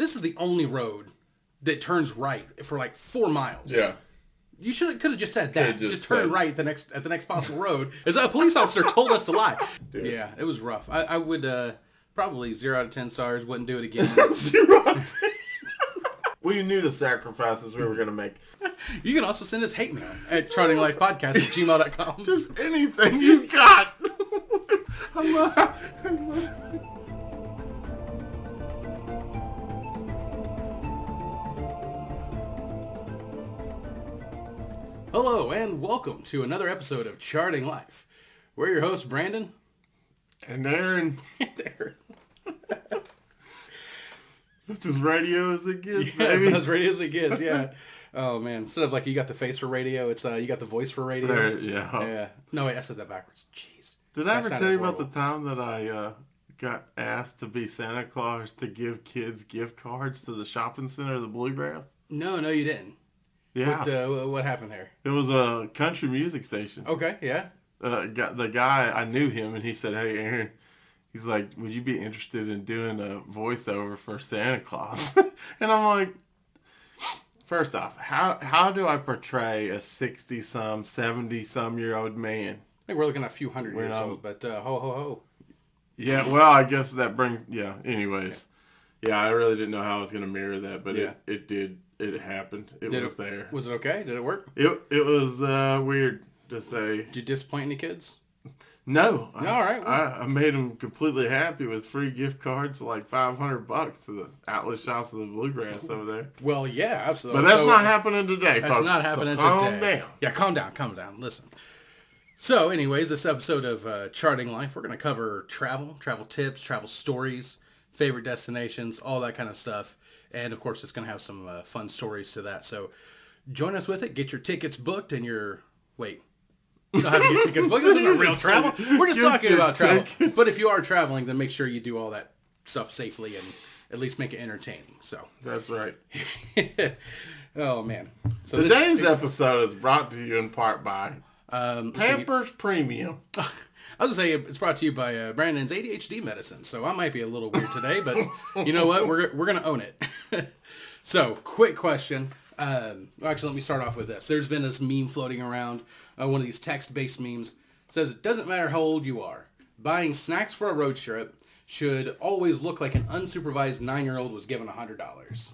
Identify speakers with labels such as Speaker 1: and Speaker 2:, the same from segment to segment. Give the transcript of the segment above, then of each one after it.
Speaker 1: this is the only road that turns right for like 4 miles.
Speaker 2: Yeah.
Speaker 1: You could have just said that. Just turn
Speaker 2: said,
Speaker 1: right at the next possible road. As a police officer told us to lie.
Speaker 2: Dude.
Speaker 1: Yeah, it was rough. I would probably 0 out of 10 stars. Wouldn't do it again.
Speaker 2: 0 out of 10. We knew the sacrifices we were going to make.
Speaker 1: You can also send us hate mail at chartinglifepodcast@gmail.com.
Speaker 2: Just anything you got.
Speaker 1: Hello, and welcome to another episode of Charting Life. We're your hosts, Brandon.
Speaker 2: And Aaron. That's as radio as it gets, baby.
Speaker 1: As radio as it gets, yeah. Oh, man. Instead of like you got the face for radio, it's you got the voice for radio.
Speaker 2: Yeah.
Speaker 1: No, wait, I said that backwards. Jeez.
Speaker 2: Did I ever tell you about the time that I got asked to be Santa Claus to give kids gift cards to the shopping center of the Bluegrass?
Speaker 1: No, you didn't.
Speaker 2: Yeah.
Speaker 1: What happened there?
Speaker 2: It was a country music station.
Speaker 1: Okay, yeah.
Speaker 2: The guy, I knew him, and he said, "Hey, Aaron," he's like, "would you be interested in doing a voiceover for Santa Claus?" And I'm like, first off, how do I portray a 60-some, 70-some-year-old man?
Speaker 1: I think we're looking at a few hundred years old, but ho, ho, ho.
Speaker 2: Yeah, well, I guess that brings, anyways. Yeah, I really didn't know how I was going to mirror that, but it did. It happened. It was there.
Speaker 1: Was it okay? Did it work?
Speaker 2: It was weird to say.
Speaker 1: Did you disappoint any kids?
Speaker 2: No.
Speaker 1: All right. Well.
Speaker 2: I made them completely happy with free gift cards, like $500 to the outlet shops of the Bluegrass over there.
Speaker 1: Well, yeah, absolutely.
Speaker 2: But that's not happening today, folks.
Speaker 1: That's not happening today.
Speaker 2: Calm down.
Speaker 1: Yeah, calm down. Listen. So, anyways, this episode of Charting Life, we're going to cover travel tips, travel stories, favorite destinations, all that kind of stuff. And, of course, it's going to have some fun stories to that. So, join us with it. Get your tickets booked and your... Wait. You don't have to get tickets booked. This isn't real travel. We're just talking about travel. But if you are traveling, then make sure you do all that stuff safely and at least make it entertaining. So
Speaker 2: That's right.
Speaker 1: Oh, man. So
Speaker 2: Today's episode is brought to you in part by Pampers Premium.
Speaker 1: I was going to say it's brought to you by Brandon's ADHD medicine. So I might be a little weird today, but you know what? We're going to own it. So, quick question. Actually, let me start off with this. There's been this meme floating around, one of these text-based memes. It says, it doesn't matter how old you are. Buying snacks for a road trip should always look like an unsupervised 9-year-old was given $100.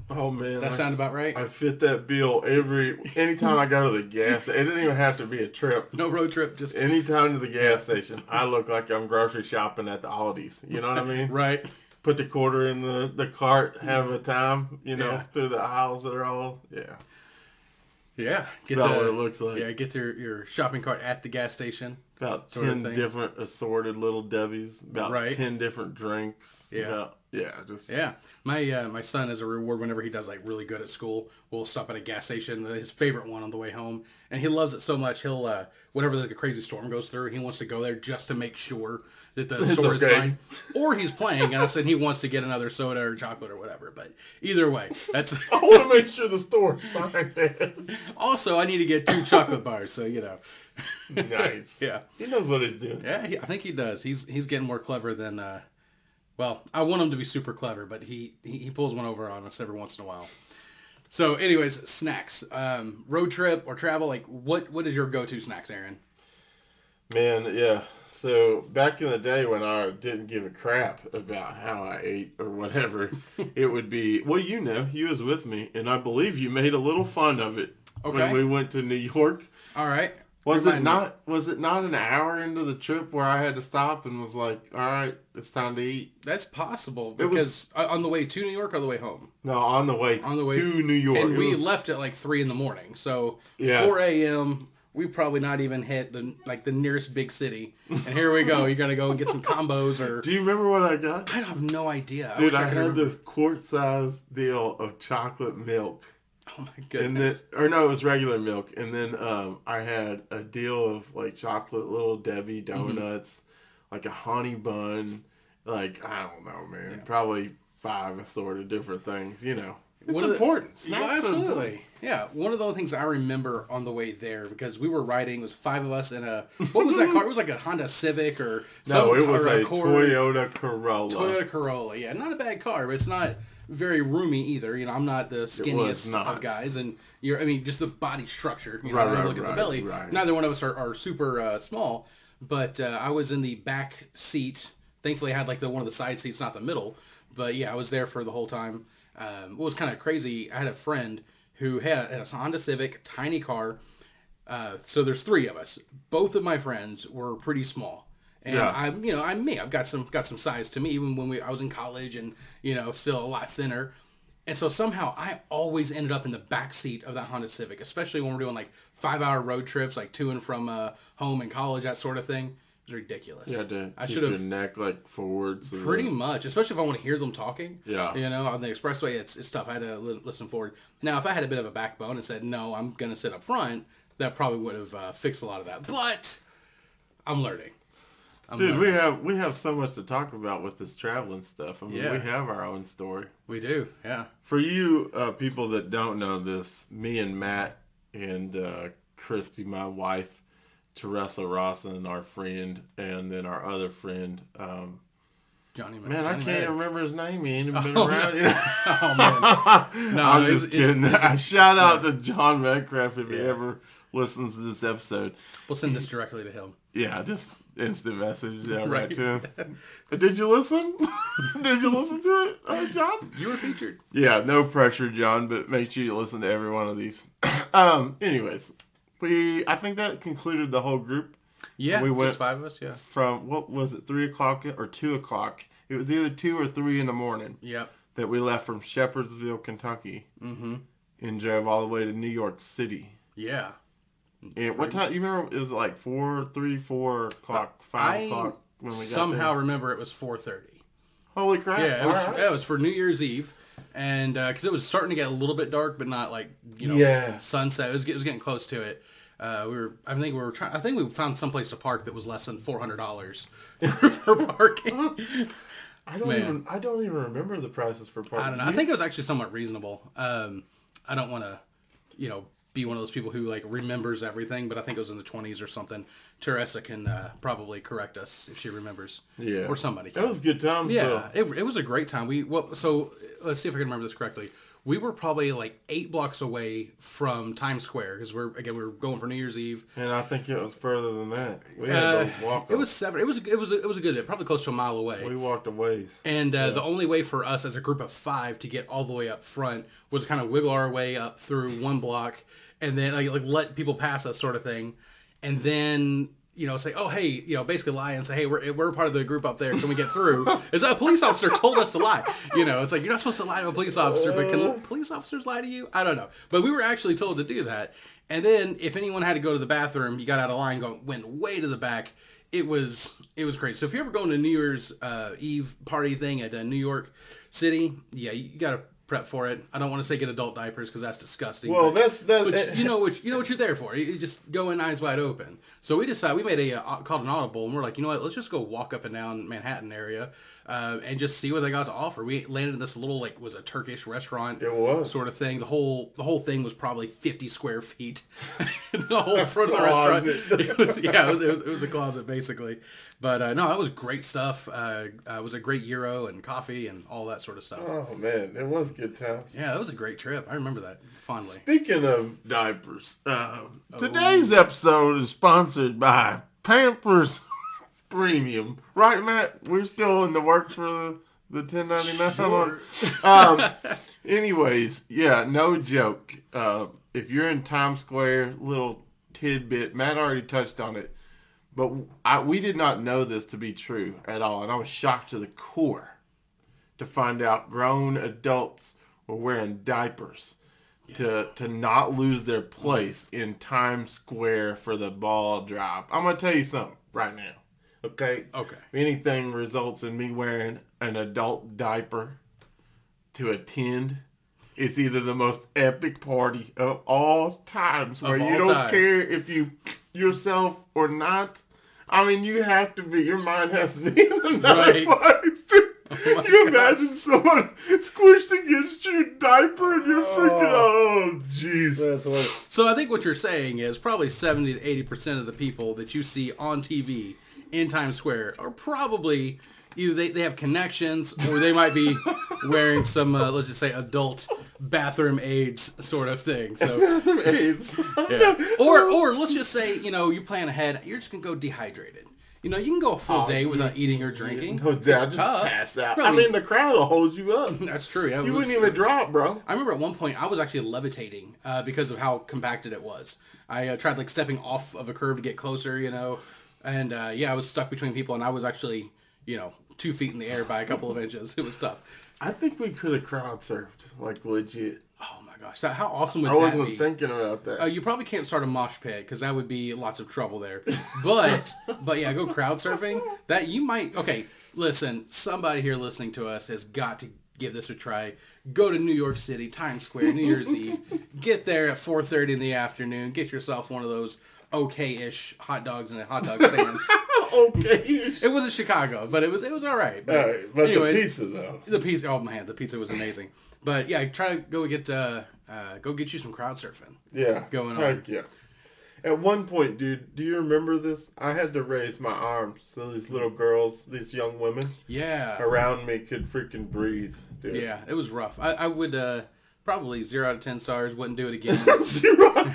Speaker 2: Oh, man.
Speaker 1: That sound about right?
Speaker 2: I fit that bill anytime I go to the gas. It didn't even have to be a trip.
Speaker 1: No road trip, just...
Speaker 2: Anytime to the gas station, I look like I'm grocery shopping at the Aldi's. You know what I mean?
Speaker 1: Right.
Speaker 2: Put the quarter in the cart, have a time, through the aisles that are all,
Speaker 1: Yeah.
Speaker 2: That's what it looks like.
Speaker 1: Yeah, get your shopping cart at the gas station.
Speaker 2: About 10 different assorted little Debbie's. About 10 different drinks.
Speaker 1: Yeah.
Speaker 2: Yeah.
Speaker 1: My son, as a reward, whenever he does like really good at school, will stop at a gas station, his favorite one on the way home, and he loves it so much. He'll whenever there's a crazy storm goes through, he wants to go there just to make sure that the store is fine. Or he's playing, and I said he wants to get another soda or chocolate or whatever. But either way, that's.
Speaker 2: I want to make sure the store's fine, man.
Speaker 1: Also, I need to get 2 chocolate bars, so
Speaker 2: Nice.
Speaker 1: Yeah.
Speaker 2: He knows what he's doing.
Speaker 1: Yeah, I think he does. He's getting more clever than. Well, I want him to be super clever, but he pulls one over on us every once in a while. So, anyways, snacks. Road trip or travel, like what is your go-to snacks, Aaron?
Speaker 2: Man, yeah. So back in the day when I didn't give a crap about how I ate or whatever, it would be, well, you was with me, and I believe you made a little fun of it when we went to New York.
Speaker 1: All right.
Speaker 2: Was it not an hour into the trip where I had to stop and was like, all right, it's time to eat?
Speaker 1: That's possible because on the way to New York or the way home?
Speaker 2: No, on the way to New York.
Speaker 1: And we left at like 3 a.m. So 4 a.m. we probably not even hit the nearest big city. And here we go. You're going to go and get some combos or...
Speaker 2: Do you remember what I got?
Speaker 1: I have no idea.
Speaker 2: Dude, I had this quart-sized deal of chocolate milk.
Speaker 1: Oh my goodness.
Speaker 2: It was regular milk. And then I had a deal of like chocolate little Debbie donuts, like a honey bun, like, I don't know, man. Yeah. Probably 5 assorted different things, It's important. Snacks
Speaker 1: absolutely.
Speaker 2: Are important.
Speaker 1: Yeah, one of those things I remember on the way there because we were riding. It was 5 of us in a what was that car? It was like a Honda Civic or
Speaker 2: no, it was a Toyota Corolla.
Speaker 1: Toyota Corolla. Yeah, not a bad car, but it's not very roomy either. You know, I'm not the skinniest
Speaker 2: not.
Speaker 1: of guys, and I mean, just the body structure. You know,
Speaker 2: Right,
Speaker 1: when I
Speaker 2: right,
Speaker 1: look at the
Speaker 2: right,
Speaker 1: belly.
Speaker 2: right.
Speaker 1: Neither one of us are super small, but I was in the back seat. Thankfully, I had like one of the side seats, not the middle. But yeah, I was there for the whole time. What was kind of crazy, I had a friend who had a Honda Civic, tiny car. So there's three of us. Both of my friends were pretty small, and
Speaker 2: Yeah.
Speaker 1: I'm me. I've got some size to me, even when I was in college, and still a lot thinner. And so somehow I always ended up in the back seat of that Honda Civic, especially when we're doing like 5-hour road trips, like to and from home and college, that sort of thing. It was ridiculous.
Speaker 2: You had to
Speaker 1: I
Speaker 2: keep
Speaker 1: should
Speaker 2: your
Speaker 1: have
Speaker 2: neck like forward. So
Speaker 1: pretty much, especially if I want to hear them talking.
Speaker 2: Yeah.
Speaker 1: On the expressway, it's tough. I had to listen forward. Now, if I had a bit of a backbone and said no, I'm going to sit up front, that probably would have fixed a lot of that. But I'm learning.
Speaker 2: Dude, we have so much to talk about with this traveling stuff. I mean, we have our own story.
Speaker 1: We do, yeah.
Speaker 2: For you people that don't know this, me and Matt and Christy, my wife, Teresa Rawson, our friend, and then our other friend,
Speaker 1: Johnny.
Speaker 2: Man,
Speaker 1: Johnny
Speaker 2: I can't
Speaker 1: Med.
Speaker 2: remember his name. He ain't even been around.
Speaker 1: No. Oh man, no,
Speaker 2: I'm just kidding. Shout out to John Medcraft if he
Speaker 1: Yeah.
Speaker 2: ever listens to this episode.
Speaker 1: We'll send this directly to him.
Speaker 2: Yeah, just instant message right
Speaker 1: Right.
Speaker 2: to him. Did you listen? Did you listen to it, John?
Speaker 1: You were featured.
Speaker 2: Yeah, no pressure, John, but make sure you listen to every one of these. Anyways, I think that concluded the whole group.
Speaker 1: Yeah,
Speaker 2: We went
Speaker 1: just 5 of us. Yeah.
Speaker 2: From, what was it, 3 o'clock or 2 o'clock? It was either 2 or 3 in the morning
Speaker 1: Yep.
Speaker 2: that we left from Shepherdsville, Kentucky, and drove all the way to New York City.
Speaker 1: Yeah.
Speaker 2: And what time? You remember? It was like 4 o'clock, 5 o'clock when we got
Speaker 1: somehow
Speaker 2: there.
Speaker 1: remember it was 4:30.
Speaker 2: Holy crap!
Speaker 1: Yeah,
Speaker 2: All right.
Speaker 1: it was for New Year's Eve, and because it was starting to get a little bit dark, but not like
Speaker 2: Yeah.
Speaker 1: sunset. It was getting close to it. I think we found someplace to park that was less than $400 for parking.
Speaker 2: I don't even remember the prices for parking.
Speaker 1: I don't know. I think it was actually somewhat reasonable. I don't want to, be one of those people who like remembers everything, but I think it was in the 20s or something. Teresa can probably correct us if she remembers.
Speaker 2: Yeah.
Speaker 1: Or somebody.
Speaker 2: It was good times.
Speaker 1: Yeah,
Speaker 2: though.
Speaker 1: it was a great time. So let's see if I can remember this correctly. We were probably like 8 blocks away from Times Square because we were going for New Year's Eve.
Speaker 2: And I think it was further than that. We had to walk.
Speaker 1: It was 7. It was a good bit, probably close to a mile away.
Speaker 2: We walked a ways.
Speaker 1: And the only way for us as a group of 5 to get all the way up front was kind of wiggle our way up through 1 block, and then like let people pass us, sort of thing, and then. Say, oh, hey, basically lie and say, hey, we're part of the group up there. Can we get through? Is a police officer told us to lie? It's like, you're not supposed to lie to a police officer, but can police officers lie to you? I don't know. But we were actually told to do that. And then if anyone had to go to the bathroom, you got out of line, went way to the back. It was crazy. So if you're ever going to New Year's Eve party thing at New York City, yeah, you got to prep for it. I don't want to say get adult diapers because that's disgusting.
Speaker 2: Well,
Speaker 1: but
Speaker 2: that's
Speaker 1: you know what you're there for. You just go in eyes wide open. So we decided we made called an audible, and we're like, you know what? Let's just go walk up and down Manhattan area and just see what they got to offer. We landed in this little was a Turkish restaurant.
Speaker 2: It was
Speaker 1: sort of thing. The whole thing was probably 50 square feet. The whole front of the
Speaker 2: Closet.
Speaker 1: restaurant. It was a closet basically. But no, that was great stuff. It was a great gyro and coffee and all that sort of stuff.
Speaker 2: Oh man, it was good times.
Speaker 1: Yeah, that was a great trip. I remember that fondly.
Speaker 2: Speaking of diapers, today's episode is sponsored by Pampers Premium. Right, Matt? We're still in the works for the $10.99
Speaker 1: Sure.
Speaker 2: Anyways, yeah, no joke. If you're in Times Square, little tidbit, Matt already touched on it, but we did not know this to be true at all, and I was shocked to the core to find out grown adults were wearing diapers to not lose their place in Times Square for the ball drop. I'm going to tell you something right now, okay?
Speaker 1: Okay.
Speaker 2: If anything results in me wearing an adult diaper to attend, it's either the most epic party of all times where you don't care if you yourself or not. I mean, you have to be. Your mind has to be in another place. Can you imagine someone squished against your diaper and you're freaking, jeez.
Speaker 1: That's what. So I think what you're saying is probably 70 to 80% of the people that you see on TV in Times Square are probably either they have connections or they might be wearing some, let's just say, adult bathroom aids sort of thing. So,
Speaker 2: AIDS.
Speaker 1: yeah. Or let's just say, you plan ahead, you're just going to go dehydrated. You can go a full day without eating or drinking.
Speaker 2: No doubt,
Speaker 1: It's
Speaker 2: just
Speaker 1: tough.
Speaker 2: pass out.
Speaker 1: No,
Speaker 2: I mean, the crowd will hold you up.
Speaker 1: that's true. Yeah,
Speaker 2: You wouldn't even drop, bro.
Speaker 1: I remember at one point I was actually levitating because of how compacted it was. I tried like stepping off of a curb to get closer, and I was stuck between people, and I was actually 2 feet in the air by a couple of inches. It was tough.
Speaker 2: I think we could have crowd surfed, like legit.
Speaker 1: Oh my gosh, how awesome would
Speaker 2: I
Speaker 1: that
Speaker 2: wasn't
Speaker 1: be?
Speaker 2: thinking about that.
Speaker 1: You probably can't start a mosh pit because that would be lots of trouble there. But yeah, go crowd surfing. That you might. Okay, listen, somebody here listening to us has got to give this a try. Go to New York City, Times Square, New Year's Eve. Get there at 4:30 in the afternoon. Get yourself one of those okay-ish hot dogs in a hot dog stand.
Speaker 2: Okay.
Speaker 1: It wasn't Chicago, but it was all right. But,
Speaker 2: But
Speaker 1: anyways,
Speaker 2: the pizza though.
Speaker 1: the pizza. Oh man, the pizza was amazing. But yeah, try to go get you some crowd surfing.
Speaker 2: Yeah.
Speaker 1: Going on.
Speaker 2: Heck yeah. At one point, dude, do you remember this? I had to raise my arms so these little girls, these young women
Speaker 1: Yeah.
Speaker 2: around me could freaking breathe, dude.
Speaker 1: Yeah, it was rough. I would probably 0 out of 10 stars. Wouldn't do it again.
Speaker 2: 0.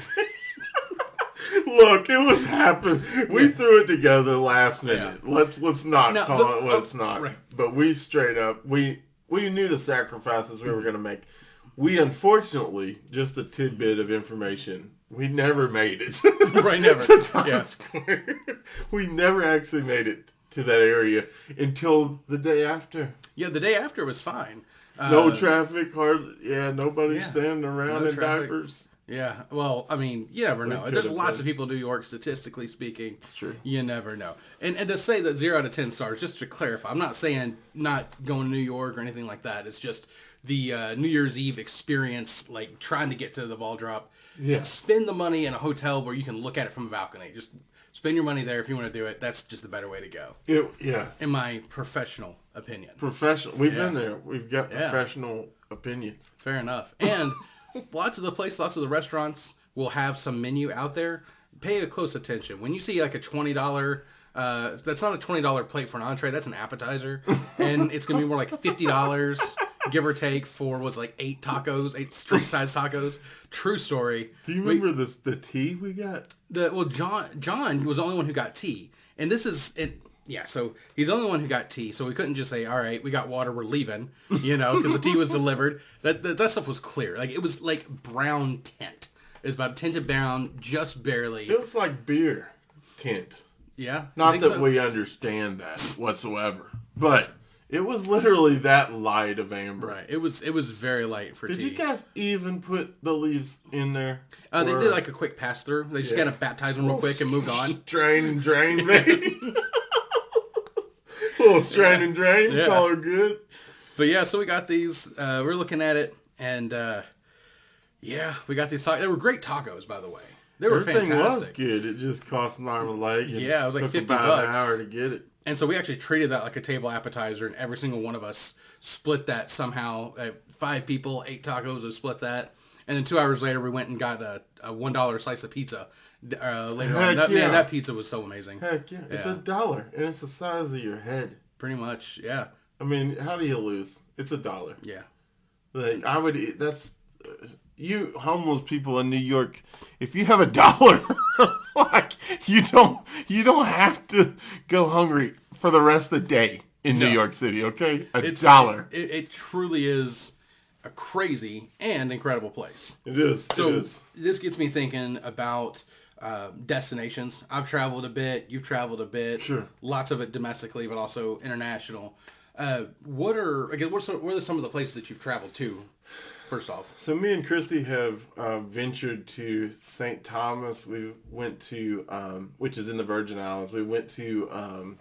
Speaker 2: Look, it was happening. We threw it together last minute.
Speaker 1: Yeah.
Speaker 2: Let's not
Speaker 1: Now,
Speaker 2: call it what it's not.
Speaker 1: right.
Speaker 2: But we straight up we knew the sacrifices we were going to make. We unfortunately, just a tidbit of information, we never made it.
Speaker 1: Right, never.
Speaker 2: to Times
Speaker 1: Yeah.
Speaker 2: Square. We never actually made it to that area until the day after.
Speaker 1: Yeah, the day after was fine.
Speaker 2: No traffic, nobody
Speaker 1: Yeah.
Speaker 2: standing around
Speaker 1: No
Speaker 2: in
Speaker 1: traffic.
Speaker 2: diapers.
Speaker 1: Yeah, well, I mean, you never know.
Speaker 2: It
Speaker 1: There's
Speaker 2: could've
Speaker 1: lots
Speaker 2: been.
Speaker 1: of people in New York, statistically speaking.
Speaker 2: It's true.
Speaker 1: You never know. And to say that 0 out of 10 stars, just to clarify, I'm not saying not going to New York or anything like that. It's just the New Year's Eve experience, like trying to get to the ball drop.
Speaker 2: Yeah.
Speaker 1: Spend the money in a hotel where you can look at it from a balcony. Just spend your money there if you want to do it. That's just the better way to go,
Speaker 2: Yeah.
Speaker 1: in my professional opinion.
Speaker 2: Professional. We've
Speaker 1: Yeah.
Speaker 2: been there. We've got
Speaker 1: Yeah.
Speaker 2: professional opinions.
Speaker 1: Fair enough. And lots of the restaurants will have some menu out there. Pay a close attention. When you see like a $20, that's not a $20 plate for an entree, that's an appetizer. And it's going to be more like $50, give or take, for like 8 tacos, 8 street-sized tacos. True story.
Speaker 2: Do you remember the tea we got?
Speaker 1: John was the only one who got tea. And this is... Yeah, so he's the only one who got tea, so we couldn't just say, all right, we got water, we're leaving, because the tea was delivered. That stuff was clear. Like, it was like brown tint. It was about tinted brown, just barely.
Speaker 2: It was like beer tint.
Speaker 1: Yeah? I
Speaker 2: Not
Speaker 1: think
Speaker 2: that
Speaker 1: so.
Speaker 2: we understand that whatsoever. But it was literally that light of amber.
Speaker 1: Right. It was very light for
Speaker 2: Did
Speaker 1: tea.
Speaker 2: you guys even put the leaves in there?
Speaker 1: They did like a quick pass-through. They just kind of baptized them real quick and moved on.
Speaker 2: Strain and drain, baby. Little strain and drain.
Speaker 1: Yeah.
Speaker 2: Call her good.
Speaker 1: But yeah, so we got these. We're looking at it, and we got these tacos. They were great tacos, by the way. They were
Speaker 2: Everything
Speaker 1: fantastic.
Speaker 2: was good. It just cost an arm and a leg. And
Speaker 1: Yeah, it was like
Speaker 2: took
Speaker 1: $50.
Speaker 2: about an hour to get it.
Speaker 1: And so we actually treated that like a table appetizer, and every single one of us split that somehow. 5 people, 8 tacos, and split that. And then 2 hours later, we went and got a $1 slice of pizza later on.
Speaker 2: Heck yeah.
Speaker 1: That pizza was so amazing.
Speaker 2: Heck yeah. It's
Speaker 1: Yeah.
Speaker 2: $1, and it's the size of your head.
Speaker 1: Pretty much, yeah.
Speaker 2: I mean, how do you lose? It's $1.
Speaker 1: Yeah.
Speaker 2: Like, I would eat, that's, you homeless people in New York, if you have $1, like, you don't have to go hungry for the rest of the day in New
Speaker 1: No.
Speaker 2: York City, okay? $1.
Speaker 1: It truly is a crazy and incredible place.
Speaker 2: It is.
Speaker 1: So
Speaker 2: it is.
Speaker 1: this gets me thinking about destinations. I've traveled a bit. You've traveled a bit.
Speaker 2: Sure.
Speaker 1: Lots of it domestically, but also international. What are some of the places that you've traveled to? First off,
Speaker 2: So me and Christy have ventured to St. Thomas. We went to, which is in the Virgin Islands. We went to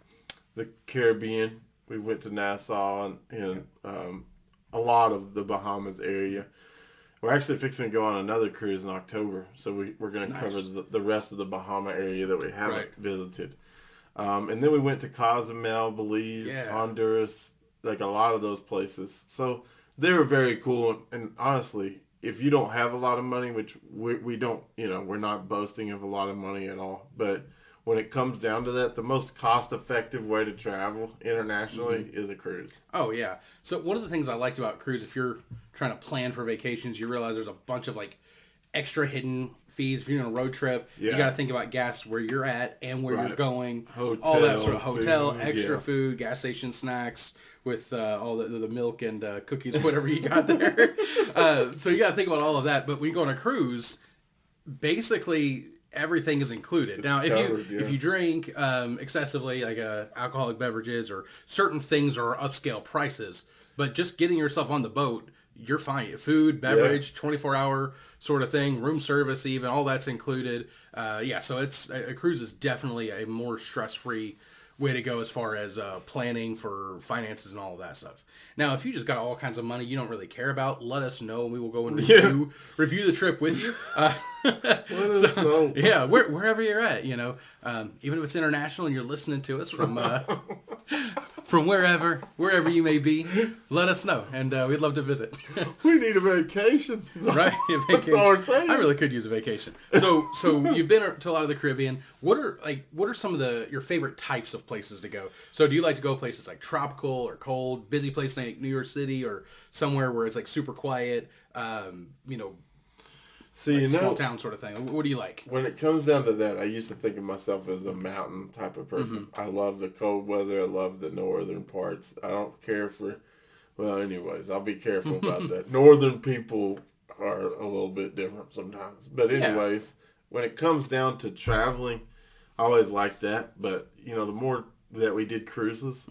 Speaker 2: the Caribbean. We went to Nassau and a lot of the Bahamas area. We're actually fixing to go on another cruise in October, so we're going to
Speaker 1: Nice.
Speaker 2: cover the rest of the Bahama area that we haven't
Speaker 1: Right.
Speaker 2: visited. And then we went to Cozumel, Belize,
Speaker 1: Yeah.
Speaker 2: Honduras, like a lot of those places. So they were very cool. And honestly, if you don't have a lot of money, which we don't, we're not boasting of a lot of money at all, but when it comes down to that, the most cost-effective way to travel internationally is a cruise.
Speaker 1: Oh yeah. So one of the things I liked about cruise, if you're trying to plan for vacations, you realize there's a bunch of like extra hidden fees. If you're on a road trip, you
Speaker 2: Yeah.
Speaker 1: got to think about gas where you're at and where you're
Speaker 2: Right.
Speaker 1: going.
Speaker 2: Hotel,
Speaker 1: all that sort of hotel,
Speaker 2: food,
Speaker 1: extra
Speaker 2: yeah.
Speaker 1: food, gas station snacks with all the milk and cookies, whatever you got there. So you got to think about all of that. But when you go on a cruise, basically everything is included. Now,
Speaker 2: covered,
Speaker 1: if you drink excessively, like alcoholic beverages or certain things are upscale prices, but just getting yourself on the boat, you're fine. Food, beverage, 24-hour sort of thing, room service, even all that's included. Yeah, so it's a cruise is definitely a more stress-free way to go as far as planning for finances and all of that stuff. Now, if you just got all kinds of money you don't really care about, let us know and we will go and review the trip with you.
Speaker 2: Let us know.
Speaker 1: Yeah, wherever you're at, even if it's international and you're listening to us from wherever you may be, let us know, and we'd love to visit.
Speaker 2: We need a vacation.
Speaker 1: Right? A vacation.
Speaker 2: That's all we're saying.
Speaker 1: I really could use a vacation. So you've been to a lot of the Caribbean. What are some of your favorite types of places to go? So do you like to go places like tropical or cold, busy place like New York City, or somewhere where it's like super quiet,
Speaker 2: See,
Speaker 1: like small town sort of thing? What do you like?
Speaker 2: when it comes down to that, I used to think of myself as a mountain type of person. I love the cold weather. I love the northern parts. I don't care for, well, anyways, I'll be careful about that. Northern people are a little bit different sometimes. But anyways, when it comes down to traveling, I always like that. But, the more that we did cruises,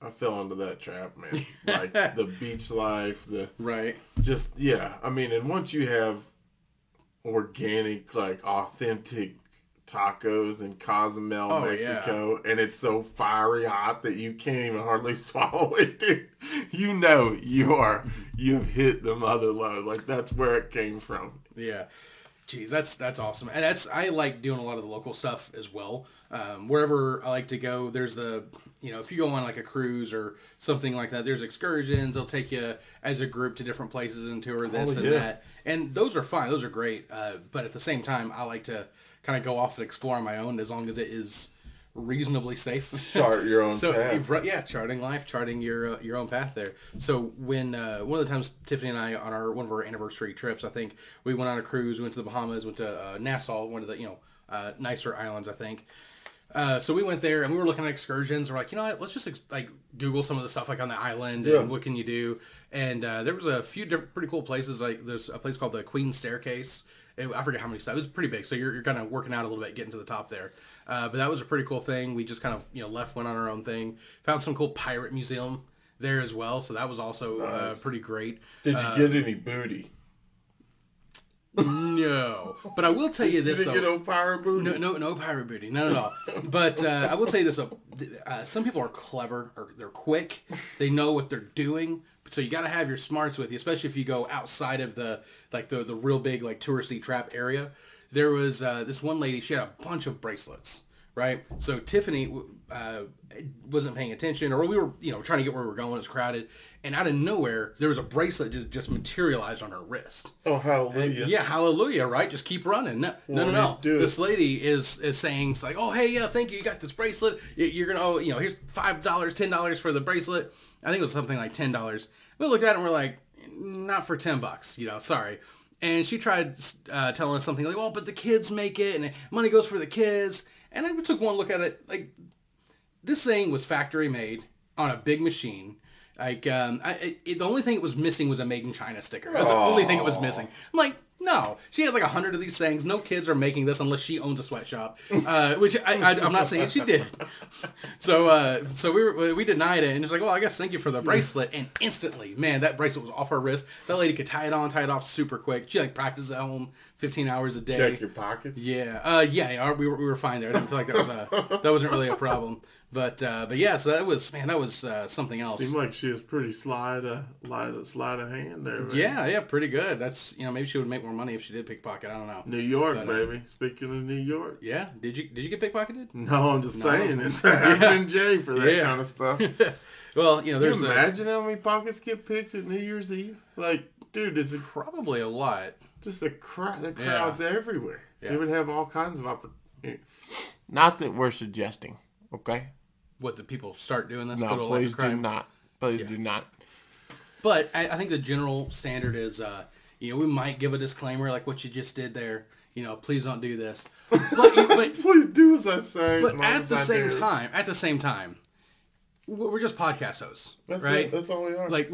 Speaker 2: I fell into that trap, man. Like the beach life,
Speaker 1: Right.
Speaker 2: just, yeah. I mean, and once you have organic, like authentic tacos in Cozumel, Mexico, and it's so fiery hot that you can't even hardly swallow it, dude. You've hit the mother lode. Like that's where it came from.
Speaker 1: Yeah. Geez, that's awesome, and I like doing a lot of the local stuff as well. Wherever I like to go, there's if you go on like a cruise or something like that, there's excursions. They'll take you as a group to different places and tour this and that, and those are fine. Those are great. But at the same time, I like to kind of go off and explore on my own as long as it is reasonably safe.
Speaker 2: Chart your own path.
Speaker 1: Yeah, charting life, charting your own path there. So when one of the times Tiffany and I on one of our anniversary trips, I think we went on a cruise. We went to the Bahamas, went to Nassau, one of the nicer islands, I think. So we went there and we were looking at excursions. We're like, you know what? Let's just like Google some of the stuff like on the island and what can you do. And there was a few different pretty cool places. Like there's a place called the Queen's Staircase. I forget how many steps. It was pretty big, so you're kind of working out a little bit getting to the top there. But that was a pretty cool thing. We just kind of left, went on our own thing. Found some cool pirate museum there as well, so that was also pretty great.
Speaker 2: Did you get any booty?
Speaker 1: No, but I will tell you this.
Speaker 2: You didn't get no pirate booty?
Speaker 1: No pirate booty, not at all. But I will tell you this: some people are clever, or they're quick. They know what they're doing. So you got to have your smarts with you, especially if you go outside of the real big like touristy trap area. There was this one lady. She had a bunch of bracelets, right? So Tiffany wasn't paying attention, or we were trying to get where we were going. It was crowded, and out of nowhere there was a bracelet just materialized on her wrist.
Speaker 2: Oh, hallelujah!
Speaker 1: Yeah, hallelujah! Right? Just keep running. No. This lady is saying, it's like, oh hey, yeah, thank you. You got this bracelet. You're gonna here's $5, $10 for the bracelet. I think it was something like $10. We looked at it and we're like, not for $10, sorry. And she tried telling us something like, well, but the kids make it and money goes for the kids. And I took one look at it, like, this thing was factory made on a big machine. Like, the only thing it was missing was a made in China sticker. That's the only thing it was missing. I'm like, no, she has like 100 of these things. No kids are making this unless she owns a sweatshop, which I'm not saying she did. So we denied it, and it's like, well, I guess thank you for the bracelet. And instantly, man, that bracelet was off her wrist. That lady could tie it off super quick. She like practiced at home 15 hours a day.
Speaker 2: Check your pockets.
Speaker 1: Yeah, we were fine there. I didn't feel like that wasn't really a problem. But yeah, so that was something else.
Speaker 2: Seemed like she was pretty sleight of hand there. Man.
Speaker 1: Yeah, pretty good. That's maybe she would make more money if she did pickpocket. I don't know.
Speaker 2: New York, baby. Speaking of New York.
Speaker 1: Yeah. Did you get pickpocketed?
Speaker 2: No, I'm just saying it's in jail for that kind of stuff.
Speaker 1: Well,
Speaker 2: there's. Can you imagine how many pockets get picked at New Year's Eve? Like, dude,
Speaker 1: probably a lot.
Speaker 2: Just the crowds everywhere. Yeah. They would have all kinds of Not that we're suggesting, okay?
Speaker 1: What, the people start doing this? Go
Speaker 2: No,
Speaker 1: to a life
Speaker 2: please
Speaker 1: of
Speaker 2: do
Speaker 1: crime?
Speaker 2: not. Please do not.
Speaker 1: But I think the general standard is, we might give a disclaimer like what you just did there. Please don't do this. But
Speaker 2: Please do as I say.
Speaker 1: But
Speaker 2: not
Speaker 1: at
Speaker 2: as
Speaker 1: the
Speaker 2: I
Speaker 1: same
Speaker 2: do.
Speaker 1: time, we're just podcast hosts,
Speaker 2: That's
Speaker 1: right?
Speaker 2: it. That's all we are.
Speaker 1: Like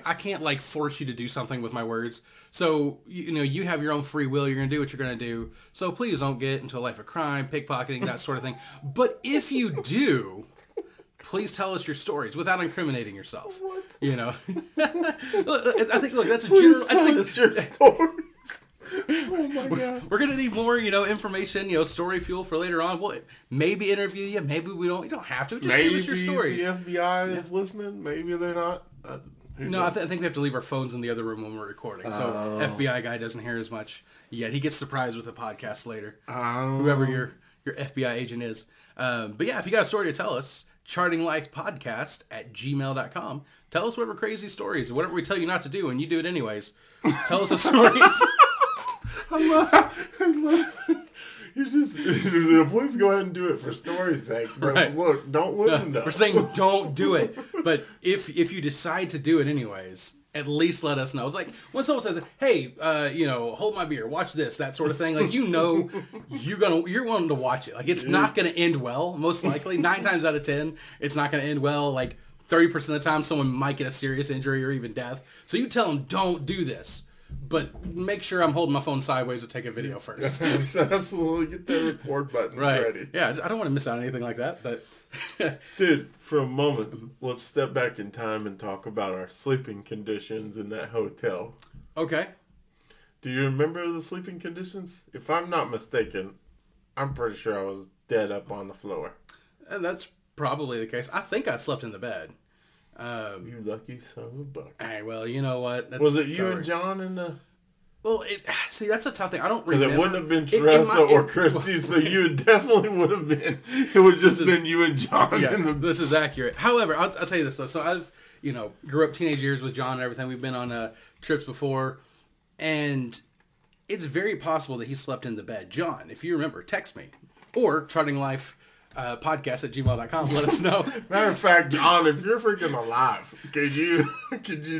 Speaker 1: I can't like force you to do something with my words. So you have your own free will. You're gonna do what you're gonna do. So please don't get into a life of crime, pickpocketing, that sort of thing. But if you do, please tell us your stories without incriminating yourself.
Speaker 2: What?
Speaker 1: I think that's a
Speaker 2: Please
Speaker 1: general.
Speaker 2: tell us your story. Oh my god.
Speaker 1: We're gonna need more, information, story fuel for later on. We'll maybe interview you, maybe we don't. You don't have to. Just give us your stories.
Speaker 2: The FBI is listening. Maybe they're not.
Speaker 1: No, I think we have to leave our phones in the other room when we're recording, so FBI guy doesn't hear as much yet. He gets surprised with the podcast later. Whoever your FBI agent is. But yeah, if you got a story to tell us, chartinglifepodcast@gmail.com. Tell us whatever crazy stories, whatever we tell you not to do, and you do it anyways. Tell us the stories.
Speaker 2: I love you just please go ahead and do it for story's sake. But
Speaker 1: Right.
Speaker 2: look, don't listen to us.
Speaker 1: We're saying don't do it. But if you decide to do it anyways, at least let us know. It's like when someone says, "Hey, hold my beer, watch this," that sort of thing. Like you're wanting to watch it. Like it's not going to end well. Most likely, 9 times out of 10, it's not going to end well. Like 30% of the time, someone might get a serious injury or even death. So you tell them, "Don't do this." But make sure I'm holding my phone sideways to take a video first.
Speaker 2: Absolutely, get that record button ready.
Speaker 1: Yeah, I don't want to miss out on anything like that. But
Speaker 2: dude, for a moment, let's step back in time and talk about our sleeping conditions in that hotel.
Speaker 1: Okay.
Speaker 2: Do you remember the sleeping conditions? If I'm not mistaken, I'm pretty sure I was dead up on the floor.
Speaker 1: And that's probably the case. I think I slept in the bed.
Speaker 2: You lucky son of a buck.
Speaker 1: Hey, well, you know what?
Speaker 2: Was it you and John in the...
Speaker 1: Well, see, that's a tough thing. I don't
Speaker 2: Because
Speaker 1: remember.
Speaker 2: it wouldn't have been Teresa or Christy, so you definitely would have been... It would have just been you and John in the...
Speaker 1: This is accurate. However, I'll tell you this, though. So I've, grew up teenage years with John and everything. We've been on trips before. And it's very possible that he slept in the bed. John, if you remember, text me. Or Charting Life... podcast@gmail.com. Let us know.
Speaker 2: Matter of fact, John, if you're freaking alive, could you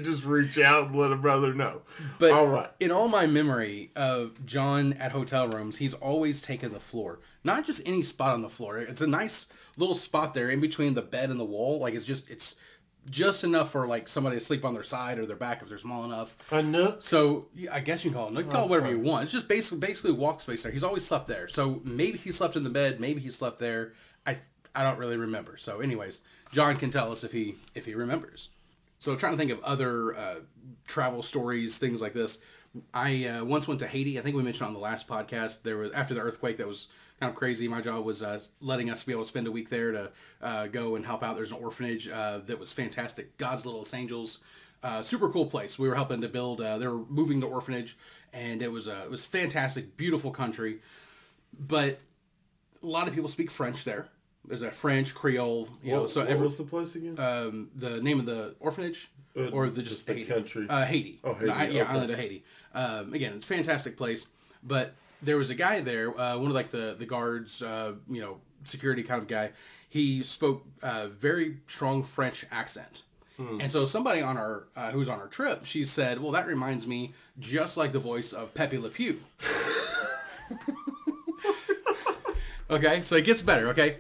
Speaker 2: just reach out and let a brother know?
Speaker 1: But
Speaker 2: all right.
Speaker 1: In all my memory of John at hotel rooms, he's always taken the floor. Not just any spot on the floor. It's a nice little spot there in between the bed and the wall. Like it's just enough for like somebody to sleep on their side or their back if they're small enough.
Speaker 2: A nook?
Speaker 1: So I guess you can call it a nook. Call it whatever you want. It's just basically walk space there. He's always slept there. So maybe he slept in the bed. Maybe he slept there. I don't really remember. So anyways, John can tell us if he remembers. So trying to think of other travel stories, things like this. I once went to Haiti. I think we mentioned on the last podcast. There was after the earthquake that was kind of crazy. My job was letting us be able to spend a week there to go and help out. There's an orphanage that was fantastic. God's Littlest Angels. Super cool place. We were helping to build. They were moving the orphanage, and it was fantastic, beautiful country. But a lot of people speak French there. There's a French, Creole,
Speaker 2: what was the place again?
Speaker 1: The name of the orphanage, or just
Speaker 2: the
Speaker 1: Haiti?
Speaker 2: country?
Speaker 1: Haiti.
Speaker 2: Oh, Haiti. Okay.
Speaker 1: Island of Haiti. Again, it's a fantastic place. But there was a guy there, one of like the guards, security kind of guy. He spoke very strong French accent. And so somebody on our who was on our trip, she said, "Well, that reminds me just like the voice of Pepe Le Pew." Okay, so it gets better. Okay.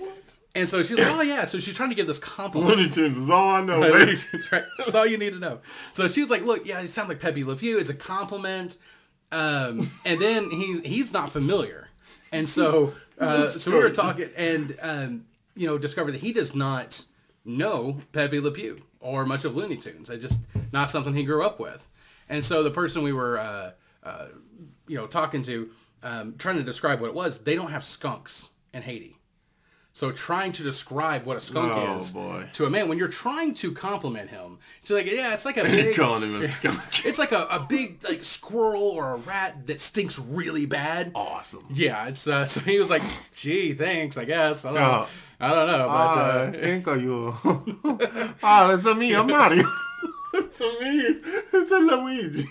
Speaker 1: And so she's like, "Oh yeah." So she's trying to give this compliment.
Speaker 2: Looney Tunes is all I know.
Speaker 1: Right? Right. That's all you need to know. So she was like, "Look, yeah, it sounds like Pepe Le Pew. It's a compliment." And then he's not familiar, and so we were talking and discovered that he does not know Pepe Le Pew or much of Looney Tunes. It's just not something he grew up with. And so the person we were talking to, trying to describe what it was, they don't have skunks in Haiti. So trying to describe what a skunk is to a man, when you're trying to compliment him, it's like, yeah, it's like a big...
Speaker 2: calling him a skunk.
Speaker 1: It's like a big like squirrel or a rat that stinks really bad.
Speaker 2: Awesome.
Speaker 1: Yeah, it's so he was like, gee, thanks, I guess. I don't know. But,
Speaker 2: thank you. It's a me, I'm Mario. It's a me. It's a Luigi.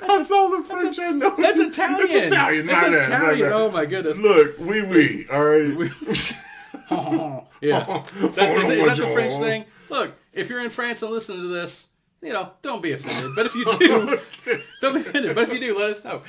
Speaker 2: That's all the French I know.
Speaker 1: That's Italian.
Speaker 2: It's Italian.
Speaker 1: That's Italian. Oh my goodness.
Speaker 2: Look, oui. All right.
Speaker 1: Yeah. Is that the French thing? Look, if you're in France and listening to this, don't be offended. But if you do, don't be offended. But if you do, let us know.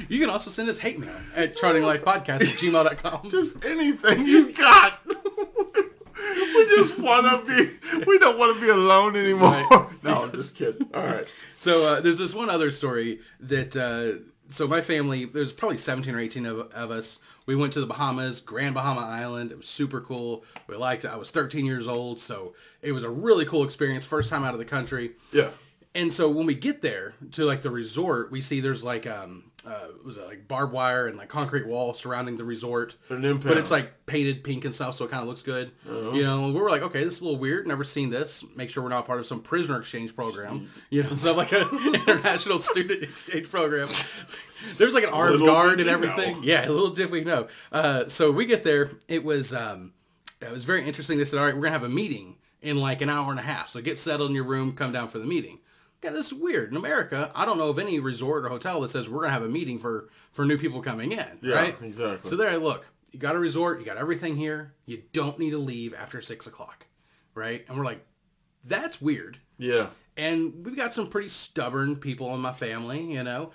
Speaker 1: You can also send us hate mail at chartinglifepodcast@gmail.com.
Speaker 2: Just anything you got. We just want to be. We don't want to be alone anymore.
Speaker 1: Right.
Speaker 2: No, I'm just kidding. All right.
Speaker 1: So there's this one other story that. So my family, there's probably 17 or 18 of us. We went to the Bahamas, Grand Bahama Island. It was super cool. We liked it. I was 13 years old, so it was a really cool experience. First time out of the country.
Speaker 2: Yeah.
Speaker 1: And so when we get there to like the resort, we see there's like was it like barbed wire and like concrete wall surrounding the resort. But it's like painted pink and stuff, so it kind of looks good.
Speaker 2: Uh-huh.
Speaker 1: We were like, okay, this is a little weird. Never seen this. Make sure we're not part of some prisoner exchange program. Stuff like an international student exchange program. There's like an armed guard and everything. Yeah, little did we know. So we get there. It was very interesting. They said, all right, we're gonna have a meeting in like an hour and a half. So get settled in your room, come down for the meeting. Yeah, this is weird. In America, I don't know of any resort or hotel that says we're going to have a meeting for new people coming in, right?
Speaker 2: Yeah, exactly.
Speaker 1: So there, look, you got a resort, you got everything here. You don't need to leave after 6 o'clock, right? And we're like, that's weird.
Speaker 2: Yeah.
Speaker 1: And we've got some pretty stubborn people in my family, it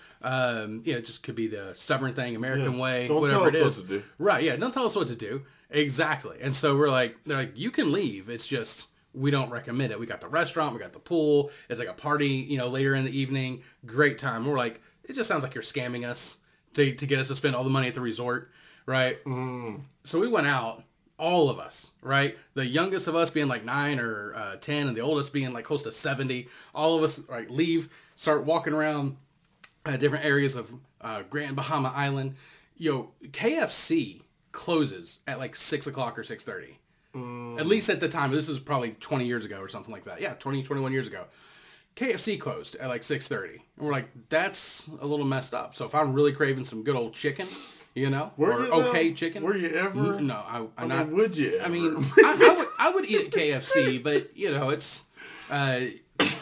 Speaker 1: just could be the stubborn thing, American way,
Speaker 2: don't
Speaker 1: whatever
Speaker 2: tell us
Speaker 1: it is.
Speaker 2: what to do.
Speaker 1: Right, yeah, don't tell us what to do. Exactly. And so they're like, you can leave. It's just... we don't recommend it. We got the restaurant, we got the pool. It's like a party, later in the evening. Great time. We're like, it just sounds like you're scamming us to get us to spend all the money at the resort, right?
Speaker 2: Mm.
Speaker 1: So we went out, all of us, right? The youngest of us being like 9 or 10, and the oldest being like close to 70. All of us leave, start walking around different areas of Grand Bahama Island. KFC closes at like 6 o'clock or 6:30. At least at the time. This is probably 20 years ago or something like that. Yeah, 21 years ago. KFC closed at like 6:30. And we're like, that's a little messed up. So if I'm really craving some good old chicken, chicken.
Speaker 2: Were you ever?
Speaker 1: No, I'm
Speaker 2: not. Would you ever?
Speaker 1: I mean, I would eat at KFC, but,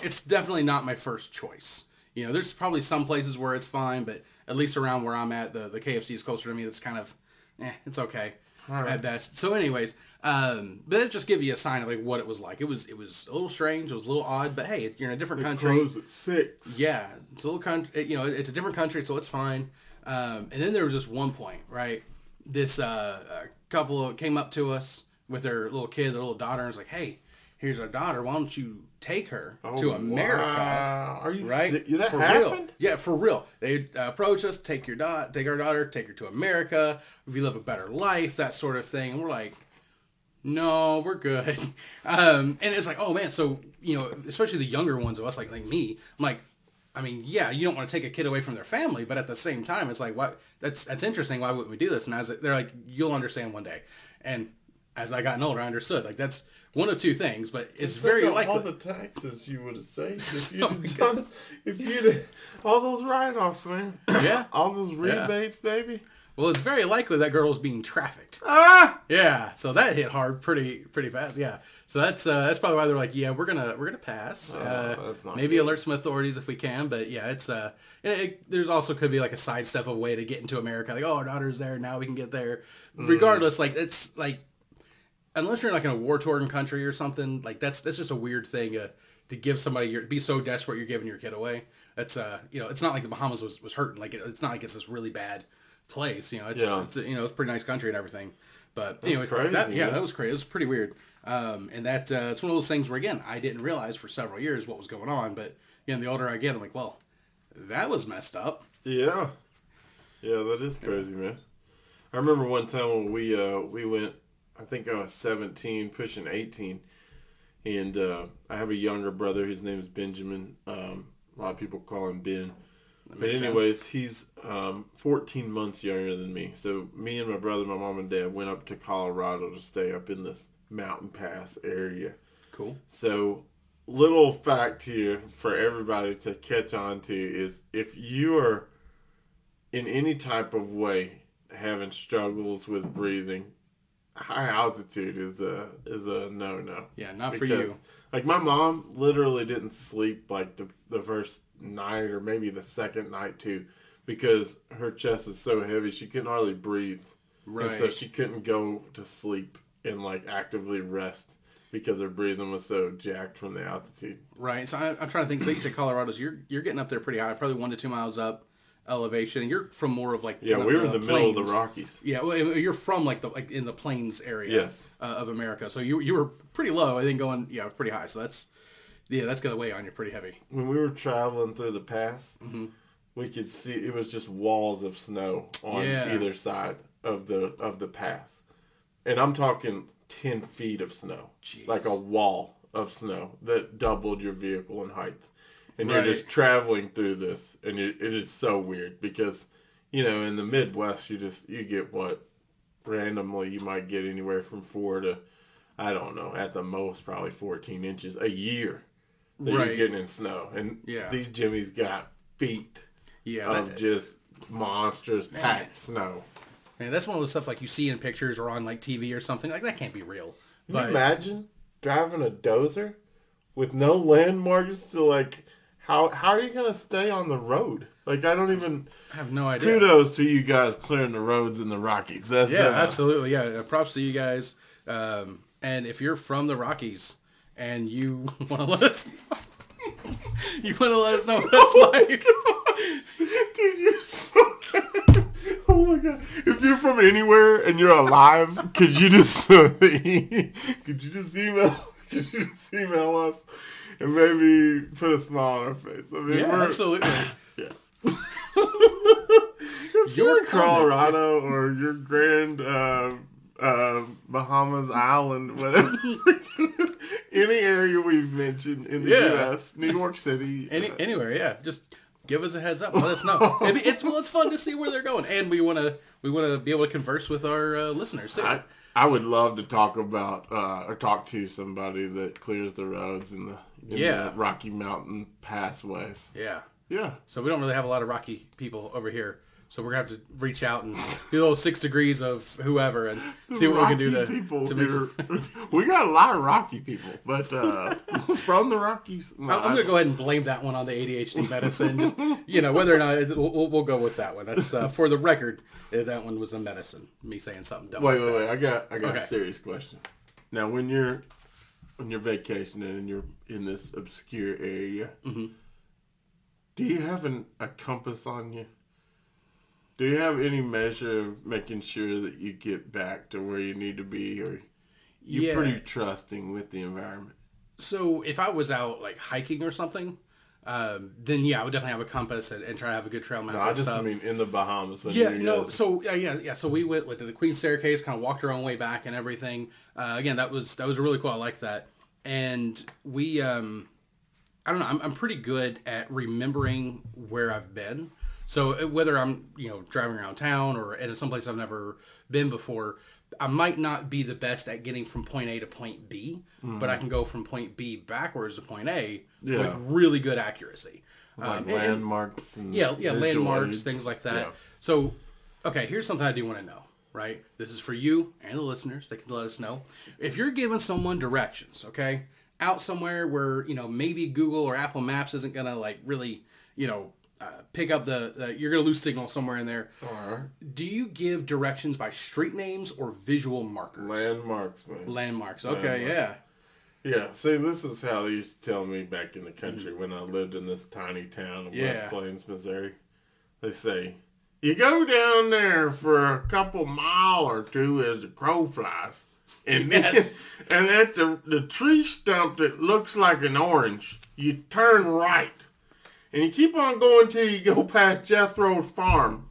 Speaker 1: it's definitely not my first choice. There's probably some places where it's fine, but at least around where I'm at, the KFC is closer to me. That's kind of, it's okay at best. So anyways... but it just gives you a sign of like what it was like. It was a little strange. It was a little odd. But hey, you're in a different country.
Speaker 2: Close at 6.
Speaker 1: Yeah, it's a little country. It's a different country, so it's fine. And then there was just one point, right? This couple came up to us with their little kid, their little daughter, and was like, "Hey, here's our daughter. Why don't you take her to America?"
Speaker 2: Wow. Are you
Speaker 1: right?
Speaker 2: That
Speaker 1: for
Speaker 2: happened?
Speaker 1: Real. Yeah, for real. They approach us, take our daughter, take her to America. We live a better life, that sort of thing. And we're like, no, we're good. And it's like, oh man, so, especially the younger ones of us, like me, I'm like, I mean, yeah, you don't want to take a kid away from their family, but at the same time, it's like, what? That's interesting. Why wouldn't we do this? And they're like, you'll understand one day. And as I gotten older, I understood. Like, that's one of two things, but it's very likely.
Speaker 2: All the taxes you would have saved if you'd all those write-offs, man.
Speaker 1: Yeah.
Speaker 2: All those rebates, baby.
Speaker 1: Well, it's very likely that girl was being trafficked.
Speaker 2: Ah!
Speaker 1: Yeah, so that hit hard pretty fast. Yeah, so that's probably why they're like, yeah, we're gonna pass.
Speaker 2: That's not
Speaker 1: maybe
Speaker 2: good.
Speaker 1: alert some authorities if we can, but yeah, it's there's also could be like a sidestep of a way to get into America. Like, oh, our daughter's there now, we can get there. Regardless, like it's like unless you're like in a war-torn country or something, like that's just a weird thing to give somebody be so desperate you're giving your kid away. That's it's not like the Bahamas was hurting. Like it's not like it's this really bad place, it's it's a pretty nice country and everything, but anyway, that was crazy. It was pretty weird, and that it's one of those things where again I didn't realize for several years what was going on, but the older I get, I'm like, well, that was messed up.
Speaker 2: Yeah, that is crazy, man. I remember one time when we went. I think I was 17, pushing 18, and I have a younger brother. His name is Benjamin. A lot of people call him Ben. But anyways, he's 14 months younger than me. So me and my brother, my mom and dad went up to Colorado to stay up in this mountain pass area.
Speaker 1: Cool.
Speaker 2: So little fact here for everybody to catch on to is if you are in any type of way having struggles with breathing, high altitude is a no.
Speaker 1: Yeah, not for you.
Speaker 2: Like my mom literally didn't sleep like the first night or maybe the second night too, because her chest is so heavy she couldn't hardly breathe, and so
Speaker 1: Right.
Speaker 2: she couldn't go to sleep and like actively rest because her breathing was so jacked from the altitude.
Speaker 1: Right. So I'm trying to think. So you say Colorado's, you're getting up there pretty high, probably 1 to 2 miles up elevation. And you're from more of like
Speaker 2: Yeah,
Speaker 1: kind
Speaker 2: we
Speaker 1: of
Speaker 2: were in
Speaker 1: the
Speaker 2: the middle of the
Speaker 1: plains.
Speaker 2: Rockies.
Speaker 1: Yeah, well, you're from like in the plains area
Speaker 2: Yes.
Speaker 1: of America. So you were pretty low, and then going pretty high. So that's gonna weigh on you pretty heavy.
Speaker 2: When we were traveling through the pass, we could see it was just walls of snow on
Speaker 1: Yeah.
Speaker 2: either side of the pass, and I'm talking 10 feet of snow,
Speaker 1: Jeez.
Speaker 2: like a wall of snow that doubled your vehicle in height, and you're
Speaker 1: Right.
Speaker 2: just traveling through this, and it is so weird because, in the Midwest you get what randomly you might get anywhere from 4 to, I don't know, at the most probably 14 inches a year that you're
Speaker 1: Right.
Speaker 2: getting in snow. And
Speaker 1: Yeah.
Speaker 2: these Jimmies got feet
Speaker 1: Yeah.
Speaker 2: of just monstrous packed snow.
Speaker 1: Man, that's one of the stuff like you see in pictures or on like TV or something. Like that can't be real.
Speaker 2: Can you imagine driving a dozer with no landmarks to like how are you gonna stay on the road? Like I don't even
Speaker 1: I have no idea.
Speaker 2: kudos to you guys clearing the roads in the Rockies. That's
Speaker 1: Yeah, absolutely. Yeah, props to you guys. And if you're from the Rockies and you want to let us know, what that's like.
Speaker 2: Dude, you're so good. Oh my god! If you're from anywhere and you're alive, could you just email? Could you just email us and maybe put a smile on our face? I mean,
Speaker 1: Yeah, absolutely.
Speaker 2: Yeah. If you're in
Speaker 1: Your comment.
Speaker 2: Colorado or your Grand Bahamas Island, whatever, any area we've mentioned in the U.S., New York City,
Speaker 1: Anywhere, yeah. Just give us a heads up. Let us know. It's fun to see where they're going, and we want to be able to converse with our listeners too.
Speaker 2: I would love to talk about or talk to somebody that clears the roads in the Rocky Mountain Passways.
Speaker 1: Yeah.
Speaker 2: Yeah.
Speaker 1: So we don't really have a lot of Rocky people over here. So we're gonna have to reach out and do a little 6 degrees of whoever and see what we can do to make some...
Speaker 2: We got a lot of Rocky people, but from the Rockies.
Speaker 1: I'm gonna go ahead and blame that one on the ADHD medicine. Just whether or not we'll go with that one. That's for the record. That one was a medicine. Me saying something dumb.
Speaker 2: Wait. I got
Speaker 1: Okay.
Speaker 2: a serious question. Now, when you're vacationing and you're in this obscure area, do you have a compass on you? Do you have any measure of making sure that you get back to where you need to be, or you're pretty trusting with the environment?
Speaker 1: So if I was out like hiking or something, then yeah, I would definitely have a compass and try to have a good trail map.
Speaker 2: No, I just mean in the Bahamas.
Speaker 1: So So we went to the Queen Staircase, kind of walked our own way back and everything. Again, that was really cool. I liked that. And we, I don't know, I'm pretty good at remembering where I've been. So whether I'm driving around town or at some place I've never been before, I might not be the best at getting from point A to point B, but I can go from point B backwards to point A with really good accuracy.
Speaker 2: Like landmarks and
Speaker 1: landmarks, things like that.
Speaker 2: Yeah.
Speaker 1: So, okay, here's something I do want to know, right? This is for you and the listeners. They can let us know. If you're giving someone directions, okay, out somewhere where, maybe Google or Apple Maps isn't going to, like, really, pick up you're going to lose signal somewhere in there.
Speaker 2: All right.
Speaker 1: Do you give directions by street names or visual markers?
Speaker 2: Landmarks, man.
Speaker 1: Landmarks. Okay, yeah.
Speaker 2: Yeah, see, this is how they used to tell me back in the country when I lived in this tiny town of West Plains, Missouri. They say, you go down there for a couple mile or two as the crow flies. And and at the tree stump that looks like an orange, you turn right. And you keep on going till you go past Jethro's farm.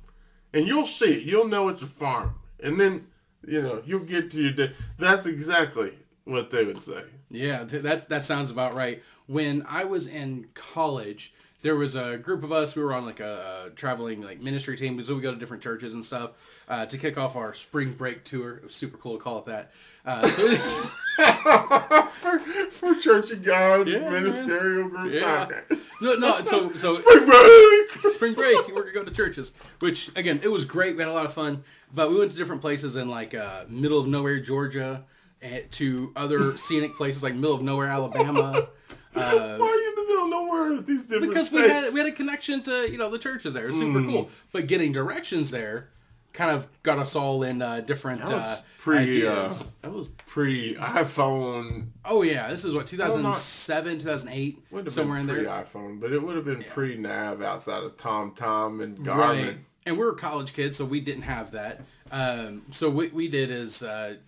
Speaker 2: And you'll see it. You'll know it's a farm. And then, you'll get to your... That's exactly what they would say.
Speaker 1: Yeah, that sounds about right. When I was in college, there was a group of us. We were on like a traveling like ministry team, so we go to different churches and stuff to kick off our spring break tour. It was super cool to call it that.
Speaker 2: For Church of God, ministerial group.
Speaker 1: Yeah. No. So
Speaker 2: spring break.
Speaker 1: Spring break. We're gonna go to churches, which again, it was great. We had a lot of fun, but we went to different places in like middle of nowhere Georgia, and to other scenic places like middle of nowhere Alabama.
Speaker 2: Why are you in the middle of nowhere these different
Speaker 1: because
Speaker 2: states.
Speaker 1: we had a connection to the churches there. It was super cool. But getting directions there kind of got us all in different
Speaker 2: That was
Speaker 1: ideas.
Speaker 2: that was pre iPhone.
Speaker 1: Oh yeah, this is what
Speaker 2: Well, not
Speaker 1: 2007, 2008,
Speaker 2: would have
Speaker 1: somewhere
Speaker 2: been
Speaker 1: in
Speaker 2: pre
Speaker 1: there.
Speaker 2: iPhone, but it would have been pre Nav outside of TomTom and Garmin.
Speaker 1: Right. And we were college kids, so we didn't have that. So what we did is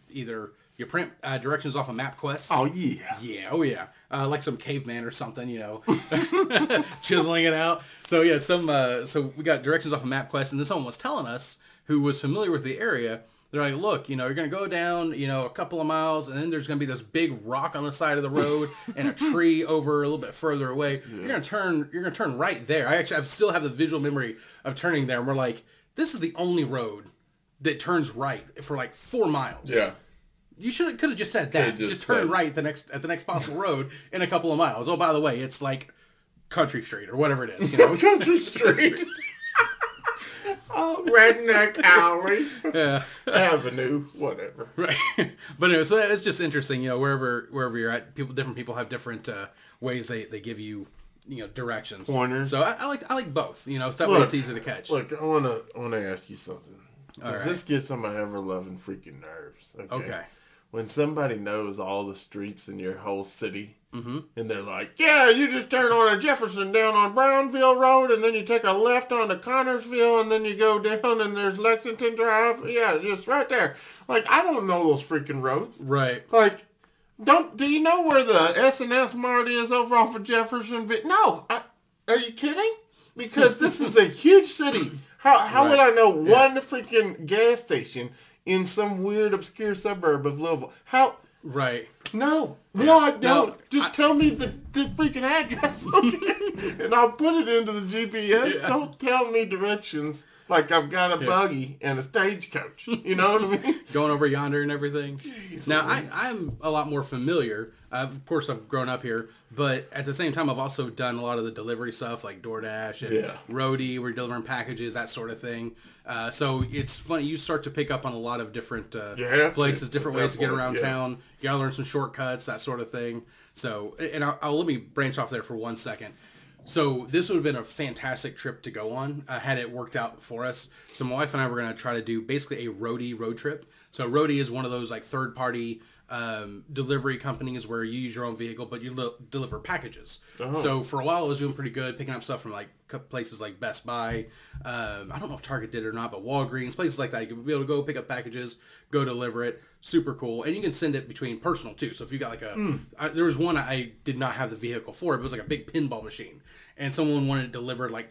Speaker 1: either you print directions off of MapQuest.
Speaker 2: Oh yeah.
Speaker 1: Yeah, oh yeah. Like some caveman or something, chiseling it out. So yeah, so we got directions off of MapQuest, and then someone was telling us who was familiar with the area. They're like, look, you're gonna go down, a couple of miles, and then there's gonna be this big rock on the side of the road and a tree over a little bit further away. Yeah. You're gonna turn right there. I still have the visual memory of turning there, and we're like, this is the only road that turns right for like 4 miles.
Speaker 2: Yeah.
Speaker 1: You could have just said that. Just turn right at the next possible road in a couple of miles. Oh, by the way, it's like Country Street or whatever it is.
Speaker 2: Country Street. Oh, Redneck Alley.
Speaker 1: Yeah.
Speaker 2: Avenue, whatever.
Speaker 1: Right. But anyway, so it's just interesting, wherever you're at, different people have different ways they give you, directions.
Speaker 2: Pointers.
Speaker 1: So I like both, so that way it's easy to catch.
Speaker 2: Look, I wanna ask you something. Because this gets on my ever-loving freaking nerves. Okay. When somebody knows all the streets in your whole city, and they're like, yeah, you just turn on a Jefferson down on Brownville Road, and then you take a left onto Connorsville, and then you go down, and there's Lexington Drive. Yeah, just right there. Like, I don't know those freaking roads.
Speaker 1: Right.
Speaker 2: Like, do you know where the S&S Mart is over off of Jefferson? No. Are you kidding? Because this is a huge city. How would I know one freaking gas station in some weird obscure suburb of Louisville? How?
Speaker 1: Right.
Speaker 2: No, I don't. Just tell me the freaking address, okay? And I'll put it into the GPS. Yeah. Don't tell me directions like I've got a buggy and a stagecoach. You know what I mean?
Speaker 1: Going over yonder and everything.
Speaker 2: Jeez,
Speaker 1: now, I'm a lot more familiar. Of course, I've grown up here, but at the same time, I've also done a lot of the delivery stuff like DoorDash and Roadie. We're delivering packages, that sort of thing. So it's funny. You start to pick up on a lot of different places, different ways to get around town. You gotta learn some shortcuts, that sort of thing. So, and I'll let me branch off there for 1 second. So this would have been a fantastic trip to go on had it worked out for us. So my wife and I were going to try to do basically a roadie road trip. So Roadie is one of those like third-party delivery companies where you use your own vehicle, but you deliver packages. Oh. So for a while, it was doing pretty good, picking up stuff from like places like Best Buy. I don't know if Target did it or not, but Walgreens, places like that. You can be able to go pick up packages, go deliver it. Super cool. And you can send it between personal too. So if you got like there was one I did not have the vehicle for. It was like a big pinball machine. And someone wanted it delivered like,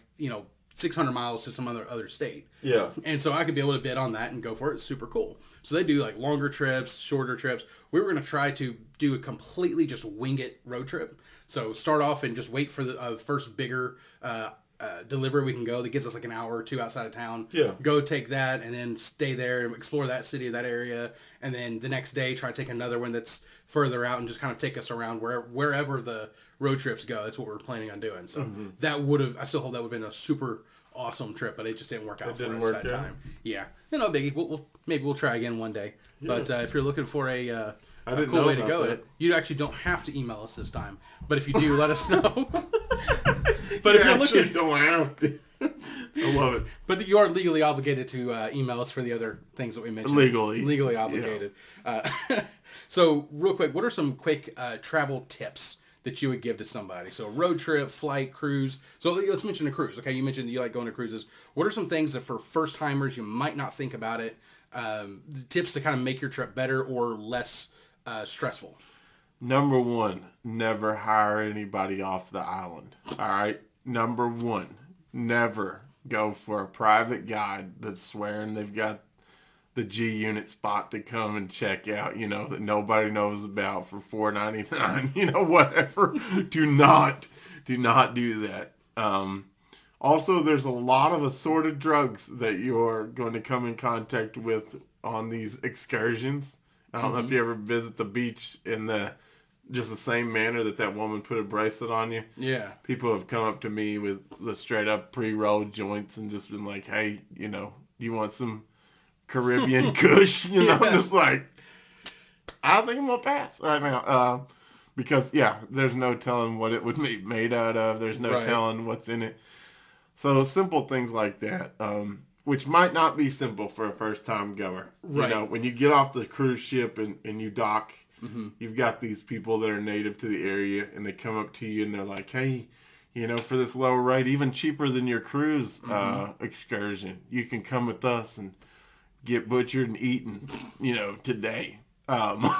Speaker 1: 600 miles to some other state.
Speaker 2: Yeah.
Speaker 1: And so I could be able to bid on that and go for it. It's super cool. So they do like longer trips, shorter trips. We were going to try to do a completely just wing it road trip. So start off and just wait for the first bigger delivery we can go that gets us like an hour or two outside of town.
Speaker 2: Yeah.
Speaker 1: Go take that and then stay there and explore that city or that area. And then the next day try to take another one that's further out and just kind of take us around wherever the road trips go. That's what we're planning on doing. So I still hope that would have been a super awesome trip, but it just didn't work out for us that time. Yeah. No biggie. Maybe we'll try again one day. Yeah. But if you're looking for a cool way to go, you actually don't have to email us this time. But if you do, let us know.
Speaker 2: But if you're looking, don't have to. I love it.
Speaker 1: But you are legally obligated to email us for the other things that we mentioned. Legally obligated. Yeah. So real quick, what are some quick travel tips that you would give to somebody? So road trip, flight, cruise. So let's mention a cruise. Okay, you mentioned you like going to cruises. What are some things that for first timers you might not think about it? Tips to kind of make your trip better or less stressful.
Speaker 2: Number one, never hire anybody off the island. All right. Number one, never go for a private guide that's swearing they've got the G unit spot to come and check out, that nobody knows about for $4.99, whatever. Do not do that. Also, there's a lot of assorted drugs that you're going to come in contact with on these excursions. I don't know if you ever visit the beach in just the same manner that woman put a bracelet on you.
Speaker 1: Yeah.
Speaker 2: People have come up to me with the straight up pre-rolled joints and just been like, hey, you want some Caribbean Kush? I'm just like, I think I'm going to pass right now. because there's no telling what it would be made out of. There's no
Speaker 1: Right.
Speaker 2: telling what's in it. So simple things like that, which might not be simple for a first time goer.
Speaker 1: Right.
Speaker 2: When you get off the cruise ship and you dock,
Speaker 1: Hmm.
Speaker 2: you've got these people that are native to the area, and they come up to you and they're like, "Hey, for this low rate, even cheaper than your cruise excursion, you can come with us and get butchered and eaten, today." Um,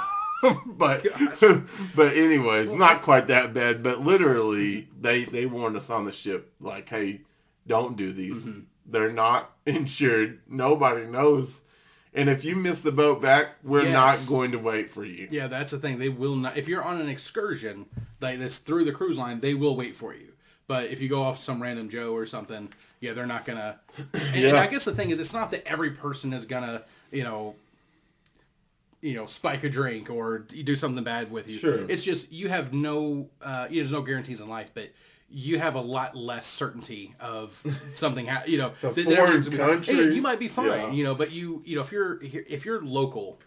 Speaker 2: but
Speaker 1: Gosh.
Speaker 2: but anyways,
Speaker 1: Well,
Speaker 2: not quite that bad. But literally, they warned us on the ship, like, "Hey, don't do these.
Speaker 1: hmm
Speaker 2: They're not insured. Nobody knows. And if you miss the boat back, we're not
Speaker 1: yes.
Speaker 2: going to wait for you."
Speaker 1: Yeah, that's the thing. They will not. If you're on an excursion like that's through the cruise line, they will wait for you. But if you go off some random Joe or something, yeah, they're not gonna. And I
Speaker 2: Yeah,
Speaker 1: guess the thing is, it's not that every person is gonna, spike a drink or do something bad with you.
Speaker 2: sure.
Speaker 1: It's just you have no, there's no guarantees in life, but you have a lot less certainty of something.
Speaker 2: A
Speaker 1: That
Speaker 2: foreign
Speaker 1: everything's gonna be. Hey,
Speaker 2: country.
Speaker 1: you might be fine,
Speaker 2: Yeah.
Speaker 1: but if you're local,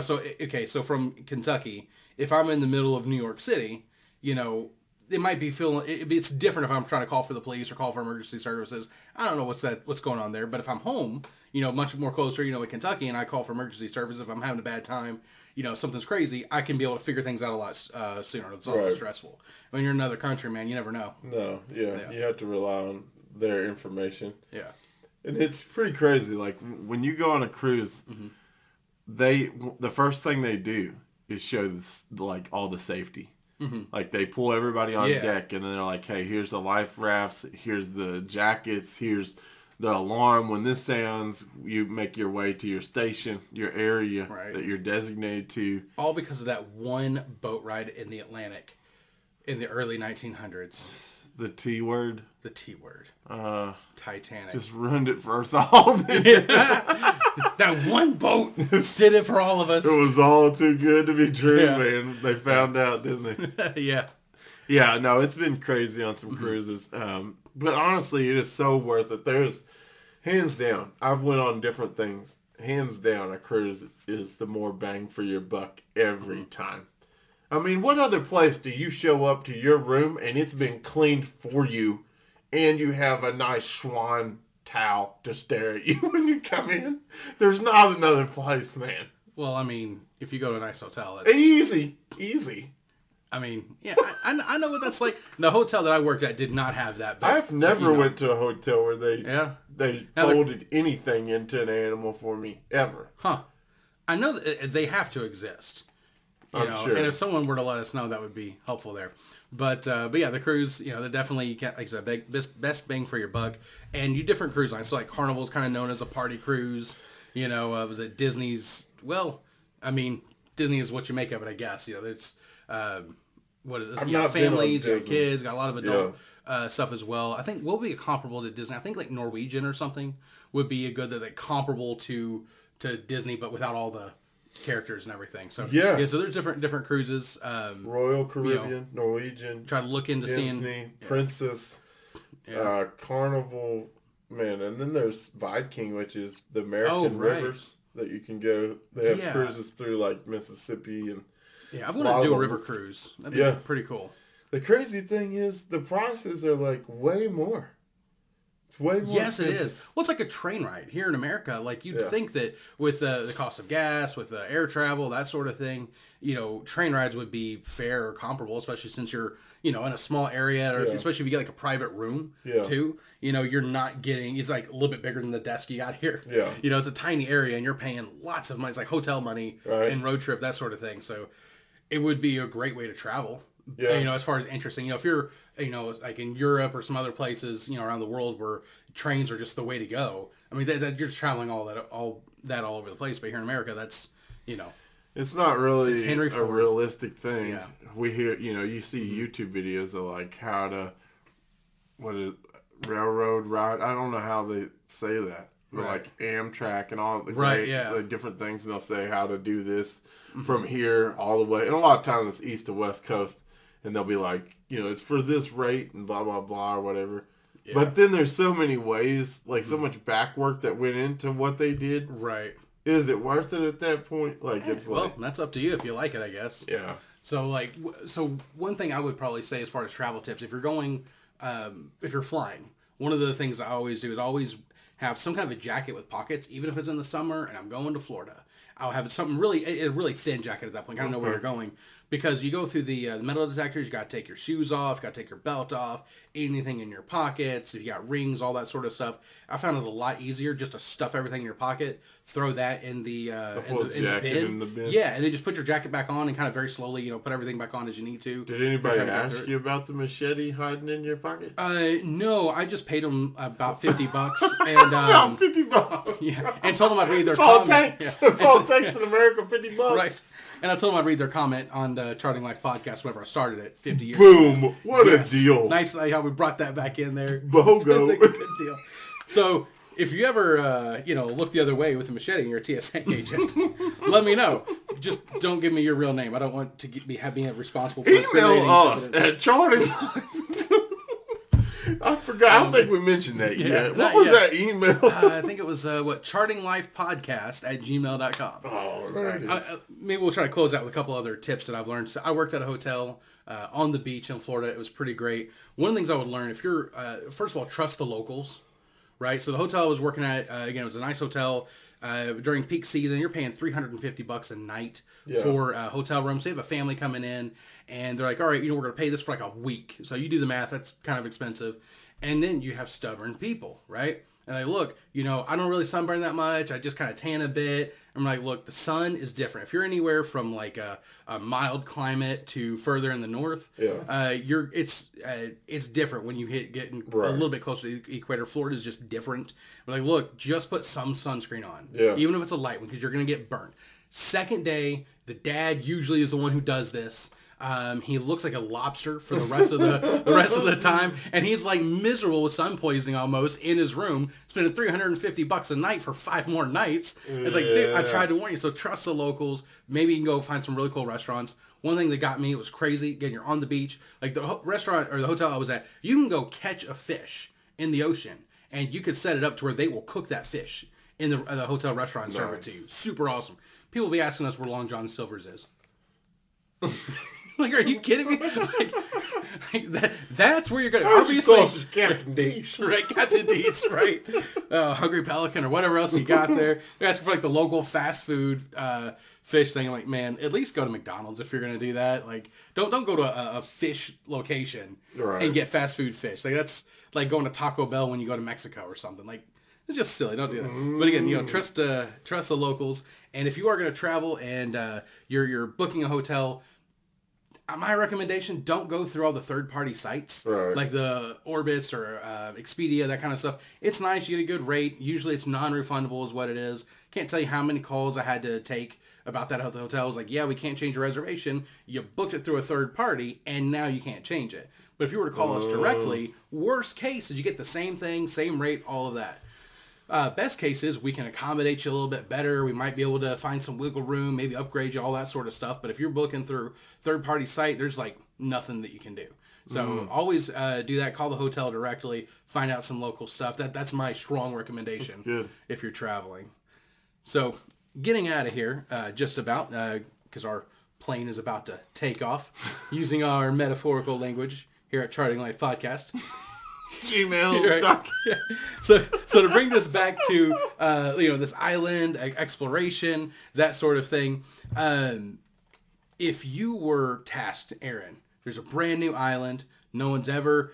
Speaker 1: so okay, so from Kentucky, if I'm in the middle of New York City, you know. It might be it's different if I'm trying to call for the police or call for emergency services. I don't know what's going on there, but if I'm home, much more closer, in Kentucky, and I call for emergency service if I'm having a bad time, something's crazy, I can be able to figure things out a lot sooner. It's a lot less
Speaker 2: Right.
Speaker 1: stressful. When you're in another country, man, you never know.
Speaker 2: No, yeah.
Speaker 1: Yeah,
Speaker 2: You have to rely on their information.
Speaker 1: yeah,
Speaker 2: And it's pretty crazy. Like, when you go on a cruise,
Speaker 1: hmm
Speaker 2: the first thing they do is show this, like, all the safety.
Speaker 1: hmm
Speaker 2: Like, they pull everybody on
Speaker 1: yeah,
Speaker 2: deck, and then they're like, "Hey, here's the life rafts, here's the jackets, here's the alarm. When this sounds, you make your way to your station, your area
Speaker 1: right.
Speaker 2: that you're designated to."
Speaker 1: All because of that one boat ride in the Atlantic in the early 1900s.
Speaker 2: The T word.
Speaker 1: The T word,
Speaker 2: Uh,
Speaker 1: Titanic.
Speaker 2: just ruined it for us all.
Speaker 1: That one boat did it for all of us.
Speaker 2: It was all too good to be true,
Speaker 1: Yeah.
Speaker 2: man. They found out, didn't they?
Speaker 1: Yeah.
Speaker 2: Yeah, no, it's been crazy on some cruises. But honestly, it is so worth it. There's hands down. I've went on different things. Hands down, a cruise is the more bang for your buck every time. I mean, what other place do you show up to your room and it's been cleaned for you, and you have a nice swan towel to stare at you when you come in? There's not another place, man.
Speaker 1: Well, I mean, if you go to a nice hotel, that's.
Speaker 2: Easy.
Speaker 1: I mean, yeah, I know what that's like. The hotel that I worked at did not have that. But,
Speaker 2: I've never went to a hotel where
Speaker 1: Yeah.
Speaker 2: they
Speaker 1: Now
Speaker 2: folded anything into an animal for me ever.
Speaker 1: Huh. I know that they have to exist.
Speaker 2: I'm sure.
Speaker 1: And if someone were to let us know, that would be helpful there. But yeah, the cruise, they're definitely, like I said, best bang for your buck. And you different cruise lines. So like Carnival's kind of known as a party cruise. Was it Disney's? Well, I mean, Disney is what you make of it, I guess. It's what is this?
Speaker 2: I've
Speaker 1: You got
Speaker 2: not been on
Speaker 1: families, you got
Speaker 2: Disney.
Speaker 1: kids, got a lot of adult stuff as well. I think what would be comparable to Disney? I think like Norwegian or something would be a good that like comparable to Disney, but without all the characters and everything. So
Speaker 2: Yeah.
Speaker 1: so there's different cruises.
Speaker 2: Royal Caribbean, Norwegian,
Speaker 1: Try to look into seeing.
Speaker 2: Disney, Princess,
Speaker 1: Yeah.
Speaker 2: Carnival, man, and then there's Viking, which is the American
Speaker 1: Oh, right.
Speaker 2: rivers that you can go. They have
Speaker 1: Yeah.
Speaker 2: cruises through like Mississippi, and
Speaker 1: Yeah, I've
Speaker 2: a
Speaker 1: wanted
Speaker 2: lot
Speaker 1: to do
Speaker 2: of
Speaker 1: a
Speaker 2: them-
Speaker 1: river cruise. That'd be
Speaker 2: Yeah.
Speaker 1: pretty cool.
Speaker 2: the crazy thing is the prices are like way more. It's way more.
Speaker 1: Yes, it
Speaker 2: expensive.
Speaker 1: is. Well, it's like a train ride here in America. Like you'd
Speaker 2: Yeah.
Speaker 1: think that with the cost of gas, with air travel, that sort of thing, train rides would be fair or comparable, especially since you're, in a small area, or
Speaker 2: Yeah.
Speaker 1: especially if you get like a private room
Speaker 2: Yeah.
Speaker 1: too. You're not getting. It's like a little bit bigger than the desk you got here.
Speaker 2: Yeah.
Speaker 1: It's a tiny area, and you're paying lots of money. It's like hotel money
Speaker 2: Right.
Speaker 1: and road trip, that sort of thing. So it would be a great way to travel.
Speaker 2: Yeah.
Speaker 1: As far as interesting, if you're, like in Europe or some other places, around the world where trains are just the way to go. I mean, that you're just traveling all over the place. But here in America, that's,
Speaker 2: It's not really
Speaker 1: Since Henry
Speaker 2: a
Speaker 1: Ford.
Speaker 2: realistic thing.
Speaker 1: Yeah.
Speaker 2: We hear, you see YouTube videos of like how to, railroad ride. I don't know how they say that. But
Speaker 1: Right.
Speaker 2: like Amtrak and all the
Speaker 1: Right,
Speaker 2: great,
Speaker 1: yeah.
Speaker 2: the different things, and they'll say how to do this from here all the way. And a lot of times it's east to west coast, and they'll be like, it's for this rate and blah blah blah or whatever.
Speaker 1: Yeah.
Speaker 2: But then there's so many ways, like so much back work that went into what they did.
Speaker 1: right.
Speaker 2: Is it worth it at that point? Like it's
Speaker 1: Well,
Speaker 2: like,
Speaker 1: that's up to you if you like it, I guess.
Speaker 2: yeah.
Speaker 1: So like, so one thing I would probably say as far as travel tips, if you're going, if you're flying, one of the things I always do is always have some kind of a jacket with pockets, even if it's in the summer and I'm going to Florida. I'll have something really, a really thin jacket at that point. I don't know where you're going because you go through the metal detectors. You got to take your shoes off, you got to take your belt off, anything in your pockets. If you got rings, all that sort of stuff. I found it a lot easier just to stuff everything in your pocket, throw that in the
Speaker 2: in the bin.
Speaker 1: Yeah, and then just put your jacket back on and kind of very slowly, put everything back on as you need to.
Speaker 2: Did anybody ask you about the machete hiding in your pocket?
Speaker 1: No, I just paid them about $50 and
Speaker 2: about $50.
Speaker 1: Yeah, and told them I'd read their
Speaker 2: comment.
Speaker 1: Yeah.
Speaker 2: That's all it takes in America, $50.
Speaker 1: Right. And I told them I'd read their comment on the Charting Life podcast whenever I started it 50 years
Speaker 2: Boom.
Speaker 1: ago.
Speaker 2: What a deal.
Speaker 1: Nice how we brought that back in there.
Speaker 2: BOGO.
Speaker 1: It's a good deal. So if you ever, look the other way with a machete and you're a TSA agent, let me know. Just don't give me your real name. I don't want to being responsible for
Speaker 2: email us at Charting I forgot. I don't think we mentioned that yet. What was that email?
Speaker 1: I think it was, chartinglifepodcast@gmail.com.
Speaker 2: Oh, there it is.
Speaker 1: Maybe we'll try to close out with a couple other tips that I've learned. So I worked at a hotel on the beach in Florida. It was pretty great. One of the things I would learn, if you're, first of all, trust the locals, right? So the hotel I was working at, again, it was a nice hotel. During peak season, you're paying $350 a night for a hotel room. So you have a family coming in, and they're like, all right, we're going to pay this for like a week. So you do the math. That's kind of expensive. And then you have stubborn people, right? And they look, I don't really sunburn that much. I just kind of tan a bit. I'm like, look, the sun is different. If you're anywhere from like a mild climate to further in the north, it's different when you getting a little bit closer to the equator. Florida is just different. We're like, look, just put some sunscreen on, even if it's a light one, because you're gonna get burnt. Second day, the dad usually is the one who does this. He looks like a lobster for the rest of the time, and he's like miserable with sun poisoning almost in his room, spending $350 a night for 5 more nights. It's like, dude, I tried to warn you. So trust the locals. Maybe you can go find some really cool restaurants. One thing that got me, it was crazy. Again, you're on the beach, like the restaurant or the hotel I was at. You can go catch a fish in the ocean, and you could set it up to where they will cook that fish in the hotel restaurant and serve it to you. Super awesome. People will be asking us where Long John Silver's is. Like, are you kidding me? That's where you're going to...
Speaker 2: Obviously, Captain D's.
Speaker 1: Right, Captain D's, right. Hungry Pelican or whatever else you got there. They're asking for, like, the local fast food fish thing. I'm like, man, at least go to McDonald's if you're going to do that. Like, don't go to a fish location and get fast food fish. Like, that's like going to Taco Bell when you go to Mexico or something. Like, it's just silly. Don't do that. But again, trust the locals. And if you are going to travel and you're booking a hotel... My recommendation, don't go through all the third-party sites, like the Orbitz or Expedia, that kind of stuff. It's nice. You get a good rate. Usually it's non-refundable is what it is. Can't tell you how many calls I had to take about that at the hotel. I was like, yeah, we can't change your reservation. You booked it through a third party, and now you can't change it. But if you were to call us directly, worst case is you get the same thing, same rate, all of that. Best case is we can accommodate you a little bit better. We might be able to find some wiggle room, maybe upgrade you, all that sort of stuff. But if you're booking through third-party site, there's like nothing that you can do. So always do that. Call the hotel directly. Find out some local stuff. That's my strong recommendation if you're traveling. So getting out of here just about, because our plane is about to take off, using our metaphorical language here at Charting Life Podcast.
Speaker 2: Gmail.
Speaker 1: Right. Yeah. So to bring this back to this island exploration, that sort of thing. If you were tasked, Aaron, there's a brand new island. No one's ever.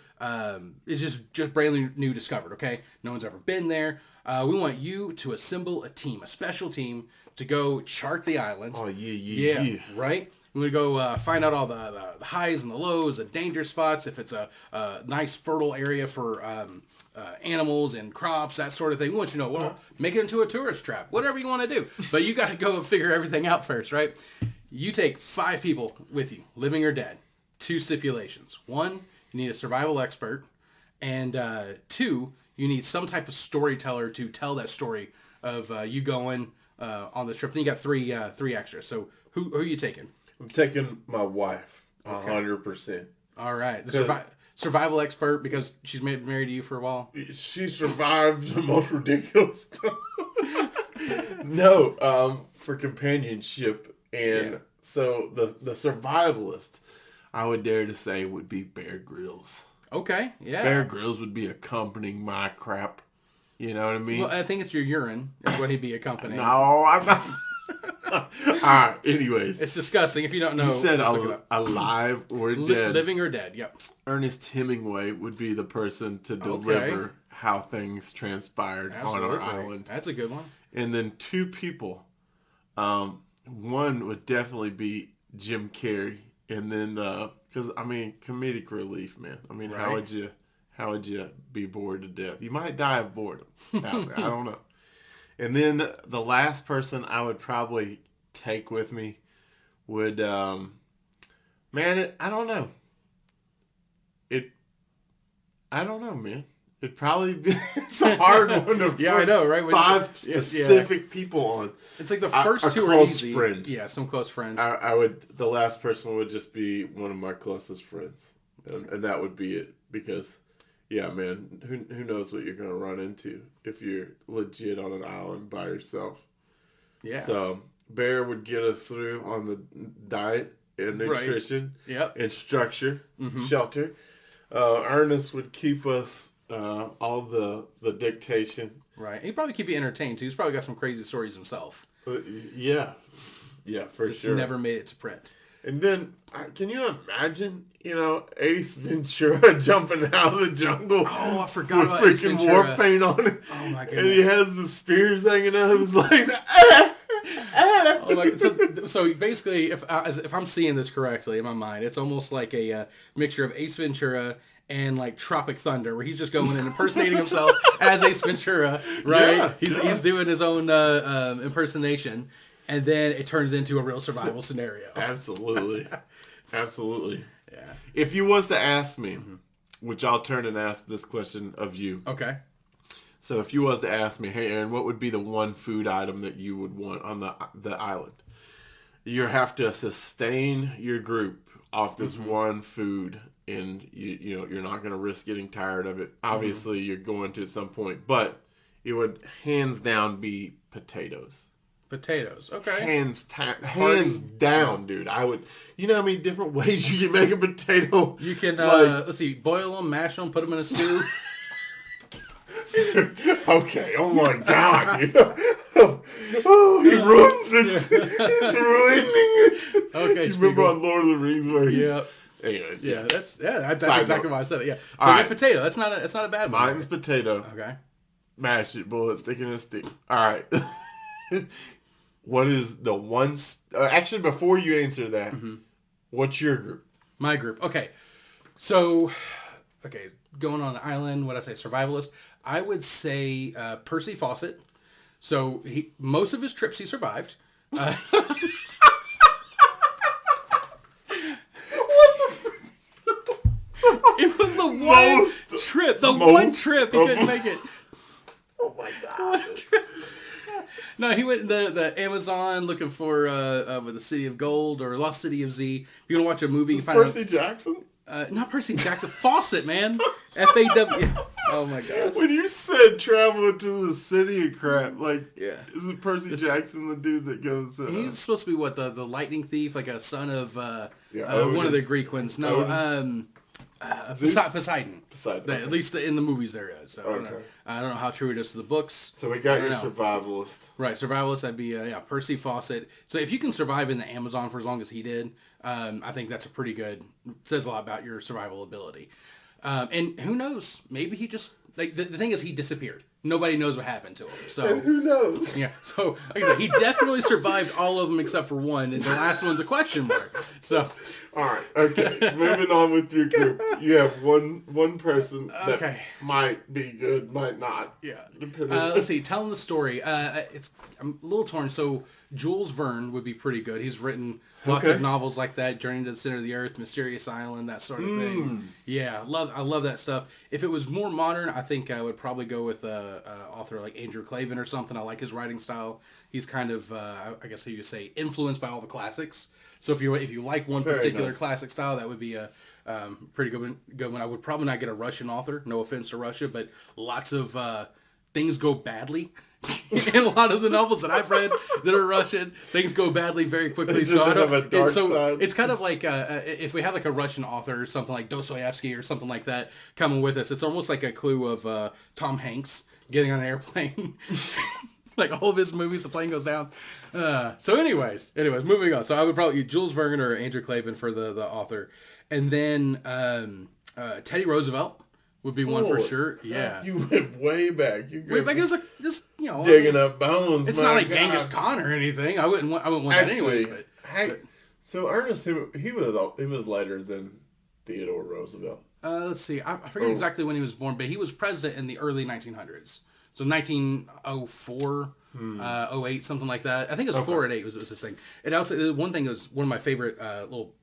Speaker 1: It's just brand new discovered. Okay, no one's ever been there. We want you to assemble a team, a special team, to go chart the island.
Speaker 2: Oh yeah.
Speaker 1: Right. We're going to go find out all the highs and the lows, the danger spots, if it's a nice fertile area for animals and crops, that sort of thing. We want you to know, make it into a tourist trap, whatever you want to do. But you got to go and figure everything out first, right? You take 5 people with you, living or dead. 2 stipulations. 1, you need a survival expert. And 2, you need some type of storyteller to tell that story of you going on the trip. Then you got 3 extras. So who are you taking?
Speaker 2: I'm taking my wife, 100%.
Speaker 1: All right. The survival expert, because she's married to you for a while?
Speaker 2: She survived the most ridiculous stuff. No, for companionship and So the survivalist, I would dare to say, would be Bear Grylls.
Speaker 1: Okay,
Speaker 2: Bear
Speaker 1: yeah.
Speaker 2: Grylls would be accompanying my crap. You know what I
Speaker 1: Well,
Speaker 2: mean?
Speaker 1: I think it's your urine is what he'd be
Speaker 2: No,
Speaker 1: accompanying.
Speaker 2: I'm not. All right. Anyways,
Speaker 1: It's disgusting. If you don't
Speaker 2: you
Speaker 1: know,
Speaker 2: said
Speaker 1: let's look it up.
Speaker 2: alive or dead.
Speaker 1: Living or dead? Yep.
Speaker 2: Ernest Hemingway would be the person to
Speaker 1: Okay.
Speaker 2: deliver how things transpired on our
Speaker 1: Absolutely.
Speaker 2: island.
Speaker 1: That's a good one.
Speaker 2: And then two people. One would definitely be Jim Carrey, and then because I mean comedic relief, man. I mean,
Speaker 1: Right.
Speaker 2: how would you be bored to death? You might die of boredom out there. I don't know. And then the last person I would probably take with me would I don't know. It I don't know, man. It'd probably be it's a hard one to
Speaker 1: Yeah, I
Speaker 2: put
Speaker 1: know, right?
Speaker 2: five
Speaker 1: Yeah.
Speaker 2: specific people on.
Speaker 1: It's like the
Speaker 2: A
Speaker 1: first two are
Speaker 2: close
Speaker 1: easy.
Speaker 2: friend.
Speaker 1: Yeah, some close friends.
Speaker 2: I would. The last person would just be one of my closest friends, and that would be it. Because, yeah, man, who knows what you're gonna run into if you're legit on an island by yourself.
Speaker 1: Yeah.
Speaker 2: So Bear would get us through on the diet and nutrition,
Speaker 1: Yep.
Speaker 2: and structure,
Speaker 1: Mm-hmm.
Speaker 2: shelter. Ernest would keep us all the dictation.
Speaker 1: Right. He'd probably keep you entertained too. He's probably got some crazy stories himself.
Speaker 2: Uh, yeah, yeah, for
Speaker 1: It's
Speaker 2: sure.
Speaker 1: never made it to print.
Speaker 2: And then, can you imagine, Ace Ventura jumping out of the jungle
Speaker 1: Oh, I forgot
Speaker 2: with
Speaker 1: about Ace
Speaker 2: freaking
Speaker 1: Ventura.
Speaker 2: war paint on it?
Speaker 1: Oh my
Speaker 2: And he
Speaker 1: goodness.
Speaker 2: has the spears hanging out of his legs. Oh
Speaker 1: Oh my, so basically, if I'm seeing this correctly in my mind, it's almost like a mixture of Ace Ventura and like Tropic Thunder, where he's just going and impersonating himself as Ace Ventura, right?
Speaker 2: Yeah,
Speaker 1: He's doing his own impersonation, and then it turns into a real survival scenario.
Speaker 2: Absolutely. Absolutely.
Speaker 1: Yeah.
Speaker 2: If you was to ask me, which I'll turn and ask this question of you.
Speaker 1: Okay.
Speaker 2: So if you was to ask me, hey Aaron, what would be the one food item that you would want on the island? You have to sustain your group off this one food, and you're not going to risk getting tired of it. Obviously, you're going to at some point, but it would hands down be potatoes.
Speaker 1: Potatoes. Okay.
Speaker 2: Hands down, dude. I would. You know how many different ways you can make a potato?
Speaker 1: You can
Speaker 2: Like-
Speaker 1: let's see, boil them, mash them, put them in a stew.
Speaker 2: Okay. Oh my god. Oh, he ruins it. He's ruining it.
Speaker 1: Okay,
Speaker 2: You remember
Speaker 1: Spiegel.
Speaker 2: on Lord of the Rings where he's.
Speaker 1: Yeah.
Speaker 2: Anyways,
Speaker 1: Yeah, that's
Speaker 2: Side
Speaker 1: exactly
Speaker 2: note.
Speaker 1: why I said it. Yeah. So
Speaker 2: All
Speaker 1: yeah,
Speaker 2: right.
Speaker 1: potato. That's not a bad one.
Speaker 2: Mine's potato.
Speaker 1: Okay.
Speaker 2: Mash it, bullet, stick in a stick. All right. What is the one? Actually, before you answer that, what's your group?
Speaker 1: My group. Okay. So, going on the island, what I say, survivalist. I would say Percy Fawcett. So most of his trips he survived.
Speaker 2: What
Speaker 1: It was the one
Speaker 2: Most-
Speaker 1: trip. The
Speaker 2: most
Speaker 1: one trip he
Speaker 2: of-
Speaker 1: couldn't make it.
Speaker 2: Oh my god.
Speaker 1: No, he went the Amazon looking for the City of Gold or Lost City of Z. If you want to watch a movie, you
Speaker 2: Is
Speaker 1: find
Speaker 2: Percy Jackson?
Speaker 1: not Percy Jackson, Fawcett, man. FAW. Oh my gosh.
Speaker 2: When you said traveling to the city of crap, like,
Speaker 1: Yeah.
Speaker 2: isn't Percy Jackson the dude that goes?
Speaker 1: He's supposed to be what the lightning thief, like a son of
Speaker 2: Odin.
Speaker 1: one of the Greek ones. No,
Speaker 2: Zeus?
Speaker 1: Poseidon.
Speaker 2: Poseidon,
Speaker 1: At
Speaker 2: okay.
Speaker 1: least in the movies there is. So
Speaker 2: Okay.
Speaker 1: I don't know how true it is to the books.
Speaker 2: So we got
Speaker 1: I
Speaker 2: your
Speaker 1: don't know.
Speaker 2: survivalist.
Speaker 1: Right, survivalist. That'd be Percy Fawcett. So if you can survive in the Amazon for as long as he did, I think that's a pretty good. Says a lot about your survival ability. And who knows? Maybe he just like the thing is he disappeared. Nobody knows what happened to him. So
Speaker 2: Who knows?
Speaker 1: yeah. So like I said, he definitely survived all of them except for one, and the last one's a question mark. So
Speaker 2: All right. Okay. Moving on with your group. You have one person that
Speaker 1: Okay.
Speaker 2: might be good, might not.
Speaker 1: yeah.
Speaker 2: Depending.
Speaker 1: Let's see. Telling the story. I'm a little torn. So Jules Verne would be pretty good. He's written lots
Speaker 2: Okay.
Speaker 1: of novels like that, Journey to the Center of the Earth, Mysterious Island, that sort of thing. Yeah, I love that stuff. If it was more modern, I think I would probably go with author like Andrew Clavin or something. I like his writing style. He's kind of, I guess you could say, influenced by all the classics. So if you like one
Speaker 2: Very
Speaker 1: particular
Speaker 2: nice.
Speaker 1: classic style, that would be a pretty good one. I would probably not get a Russian author. No offense to Russia, but lots of things go badly. In a lot of the novels that I've read that are Russian, things go badly very quickly. So I don't.
Speaker 2: Have a dark side.
Speaker 1: It's kind of like if we have like a Russian author or something like Dostoevsky or something like that coming with us, it's almost like a clue of Tom Hanks getting on an airplane. Like all of his movies, the plane goes down. So, anyways, moving on. So I would probably Jules Verne or Andrew Clavin for the author, and then Teddy Roosevelt would be one for sure. Yeah,
Speaker 2: you went way back.
Speaker 1: Like it was like this,
Speaker 2: digging up bones.
Speaker 1: It's not like Genghis Khan or anything. I wouldn't want that anyways. But
Speaker 2: so Ernest, he was later than Theodore Roosevelt.
Speaker 1: Let's see. I forget exactly when he was born, but he was president in the early 1900s. So 1904, 08, something like that. I think it was 4 and 8 was this thing. And also, one thing that was one of my favorite little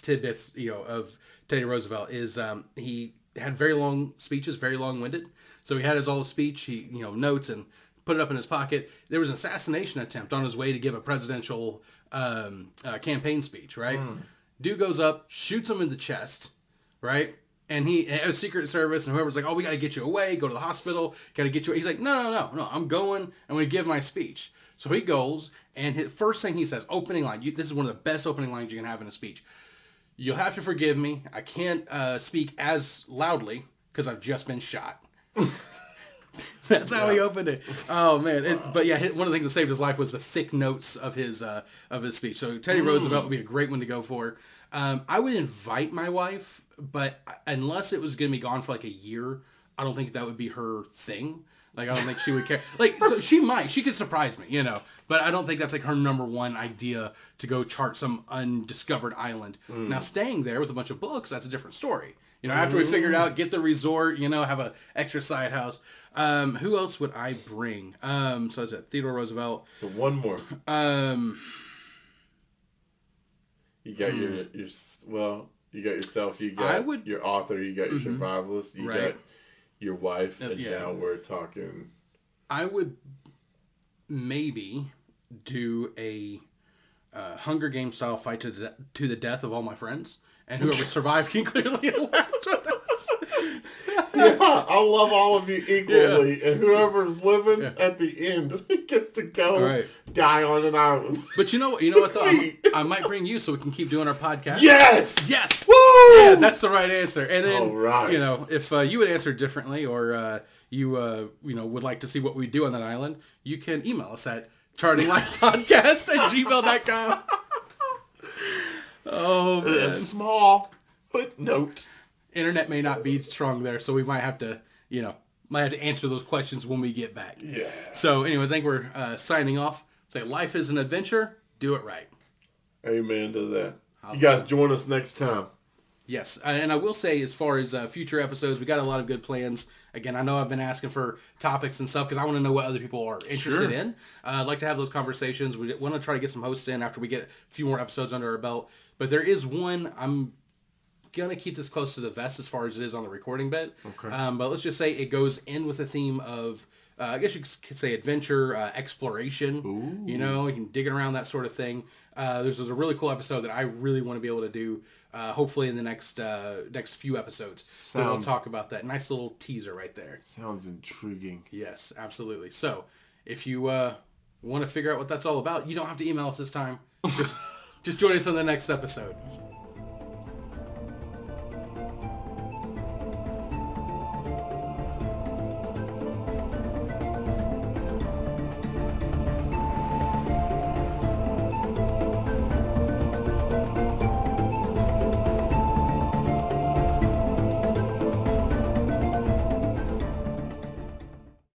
Speaker 1: tidbits, of Teddy Roosevelt is he had very long speeches, very long-winded. So he had all his speech, he notes and put it up in his pocket. There was an assassination attempt on his way to give a presidential campaign speech, right? Dude goes up, shoots him in the chest, right? And he has Secret Service and whoever's like, oh, we got to get you away, go to the hospital, got to get you away. He's like, no, I'm going, I'm going to give my speech. So he goes, and his first thing he says, opening line, this is one of the best opening lines you can have in a speech. You'll have to forgive me. I can't speak as loudly because I've just been shot. That's how he opened it. Oh man! But yeah, one of the things that saved his life was the thick notes of his speech. So Teddy Roosevelt would be a great one to go for. I would invite my wife, but unless it was going to be gone for like a year, I don't think that would be her thing. Like, I don't think she would care. Like, so she could surprise me, but I don't think that's like her number one idea to go chart some undiscovered island. Now, staying there with a bunch of books, that's a different story. After we figure it out, get the resort, have a extra side house. Who else would I bring? So I said Theodore Roosevelt.
Speaker 2: So one more. You got you got yourself, you got your author, you got your survivalist, you got your wife, and now we're talking.
Speaker 1: I would maybe do a Hunger Games style fight to the death of all my friends, and whoever survived can clearly last with us.
Speaker 2: Yeah, I love all of you equally, and whoever's living at the end gets to go die on an island.
Speaker 1: But you know what though? I might bring you so we can keep doing our podcast.
Speaker 2: Yes!
Speaker 1: Woo! Yeah, that's the right answer. And then, if you would answer differently, or you would like to see what we do on that island, you can email us at chartinglifepodcast@gmail.com. Oh man,
Speaker 2: small footnote.
Speaker 1: Internet may not be strong there, so we might have to, answer those questions when we get back.
Speaker 2: Yeah.
Speaker 1: So, anyways, I think we're signing off. Say, life is an adventure. Do it right.
Speaker 2: Amen to that. You guys join us next time.
Speaker 1: Yes, and I will say, as far as future episodes, we got a lot of good plans. Again, I know I've been asking for topics and stuff because I want to know what other people are interested in. I'd like to have those conversations. We want to try to get some hosts in after we get a few more episodes under our belt. But there is one I'm gonna keep this close to the vest as far as it is on the recording bed.
Speaker 2: Okay.
Speaker 1: But let's just say it goes in with a theme of, I guess you could say adventure, exploration.
Speaker 2: Ooh.
Speaker 1: You can dig around that sort of thing. There's a really cool episode that I really want to be able to do. Hopefully in the next few episodes, we'll talk about that. Nice little teaser right there.
Speaker 2: Sounds intriguing.
Speaker 1: Yes, absolutely. So if you want to figure out what that's all about, you don't have to email us this time. Just join us on the next episode.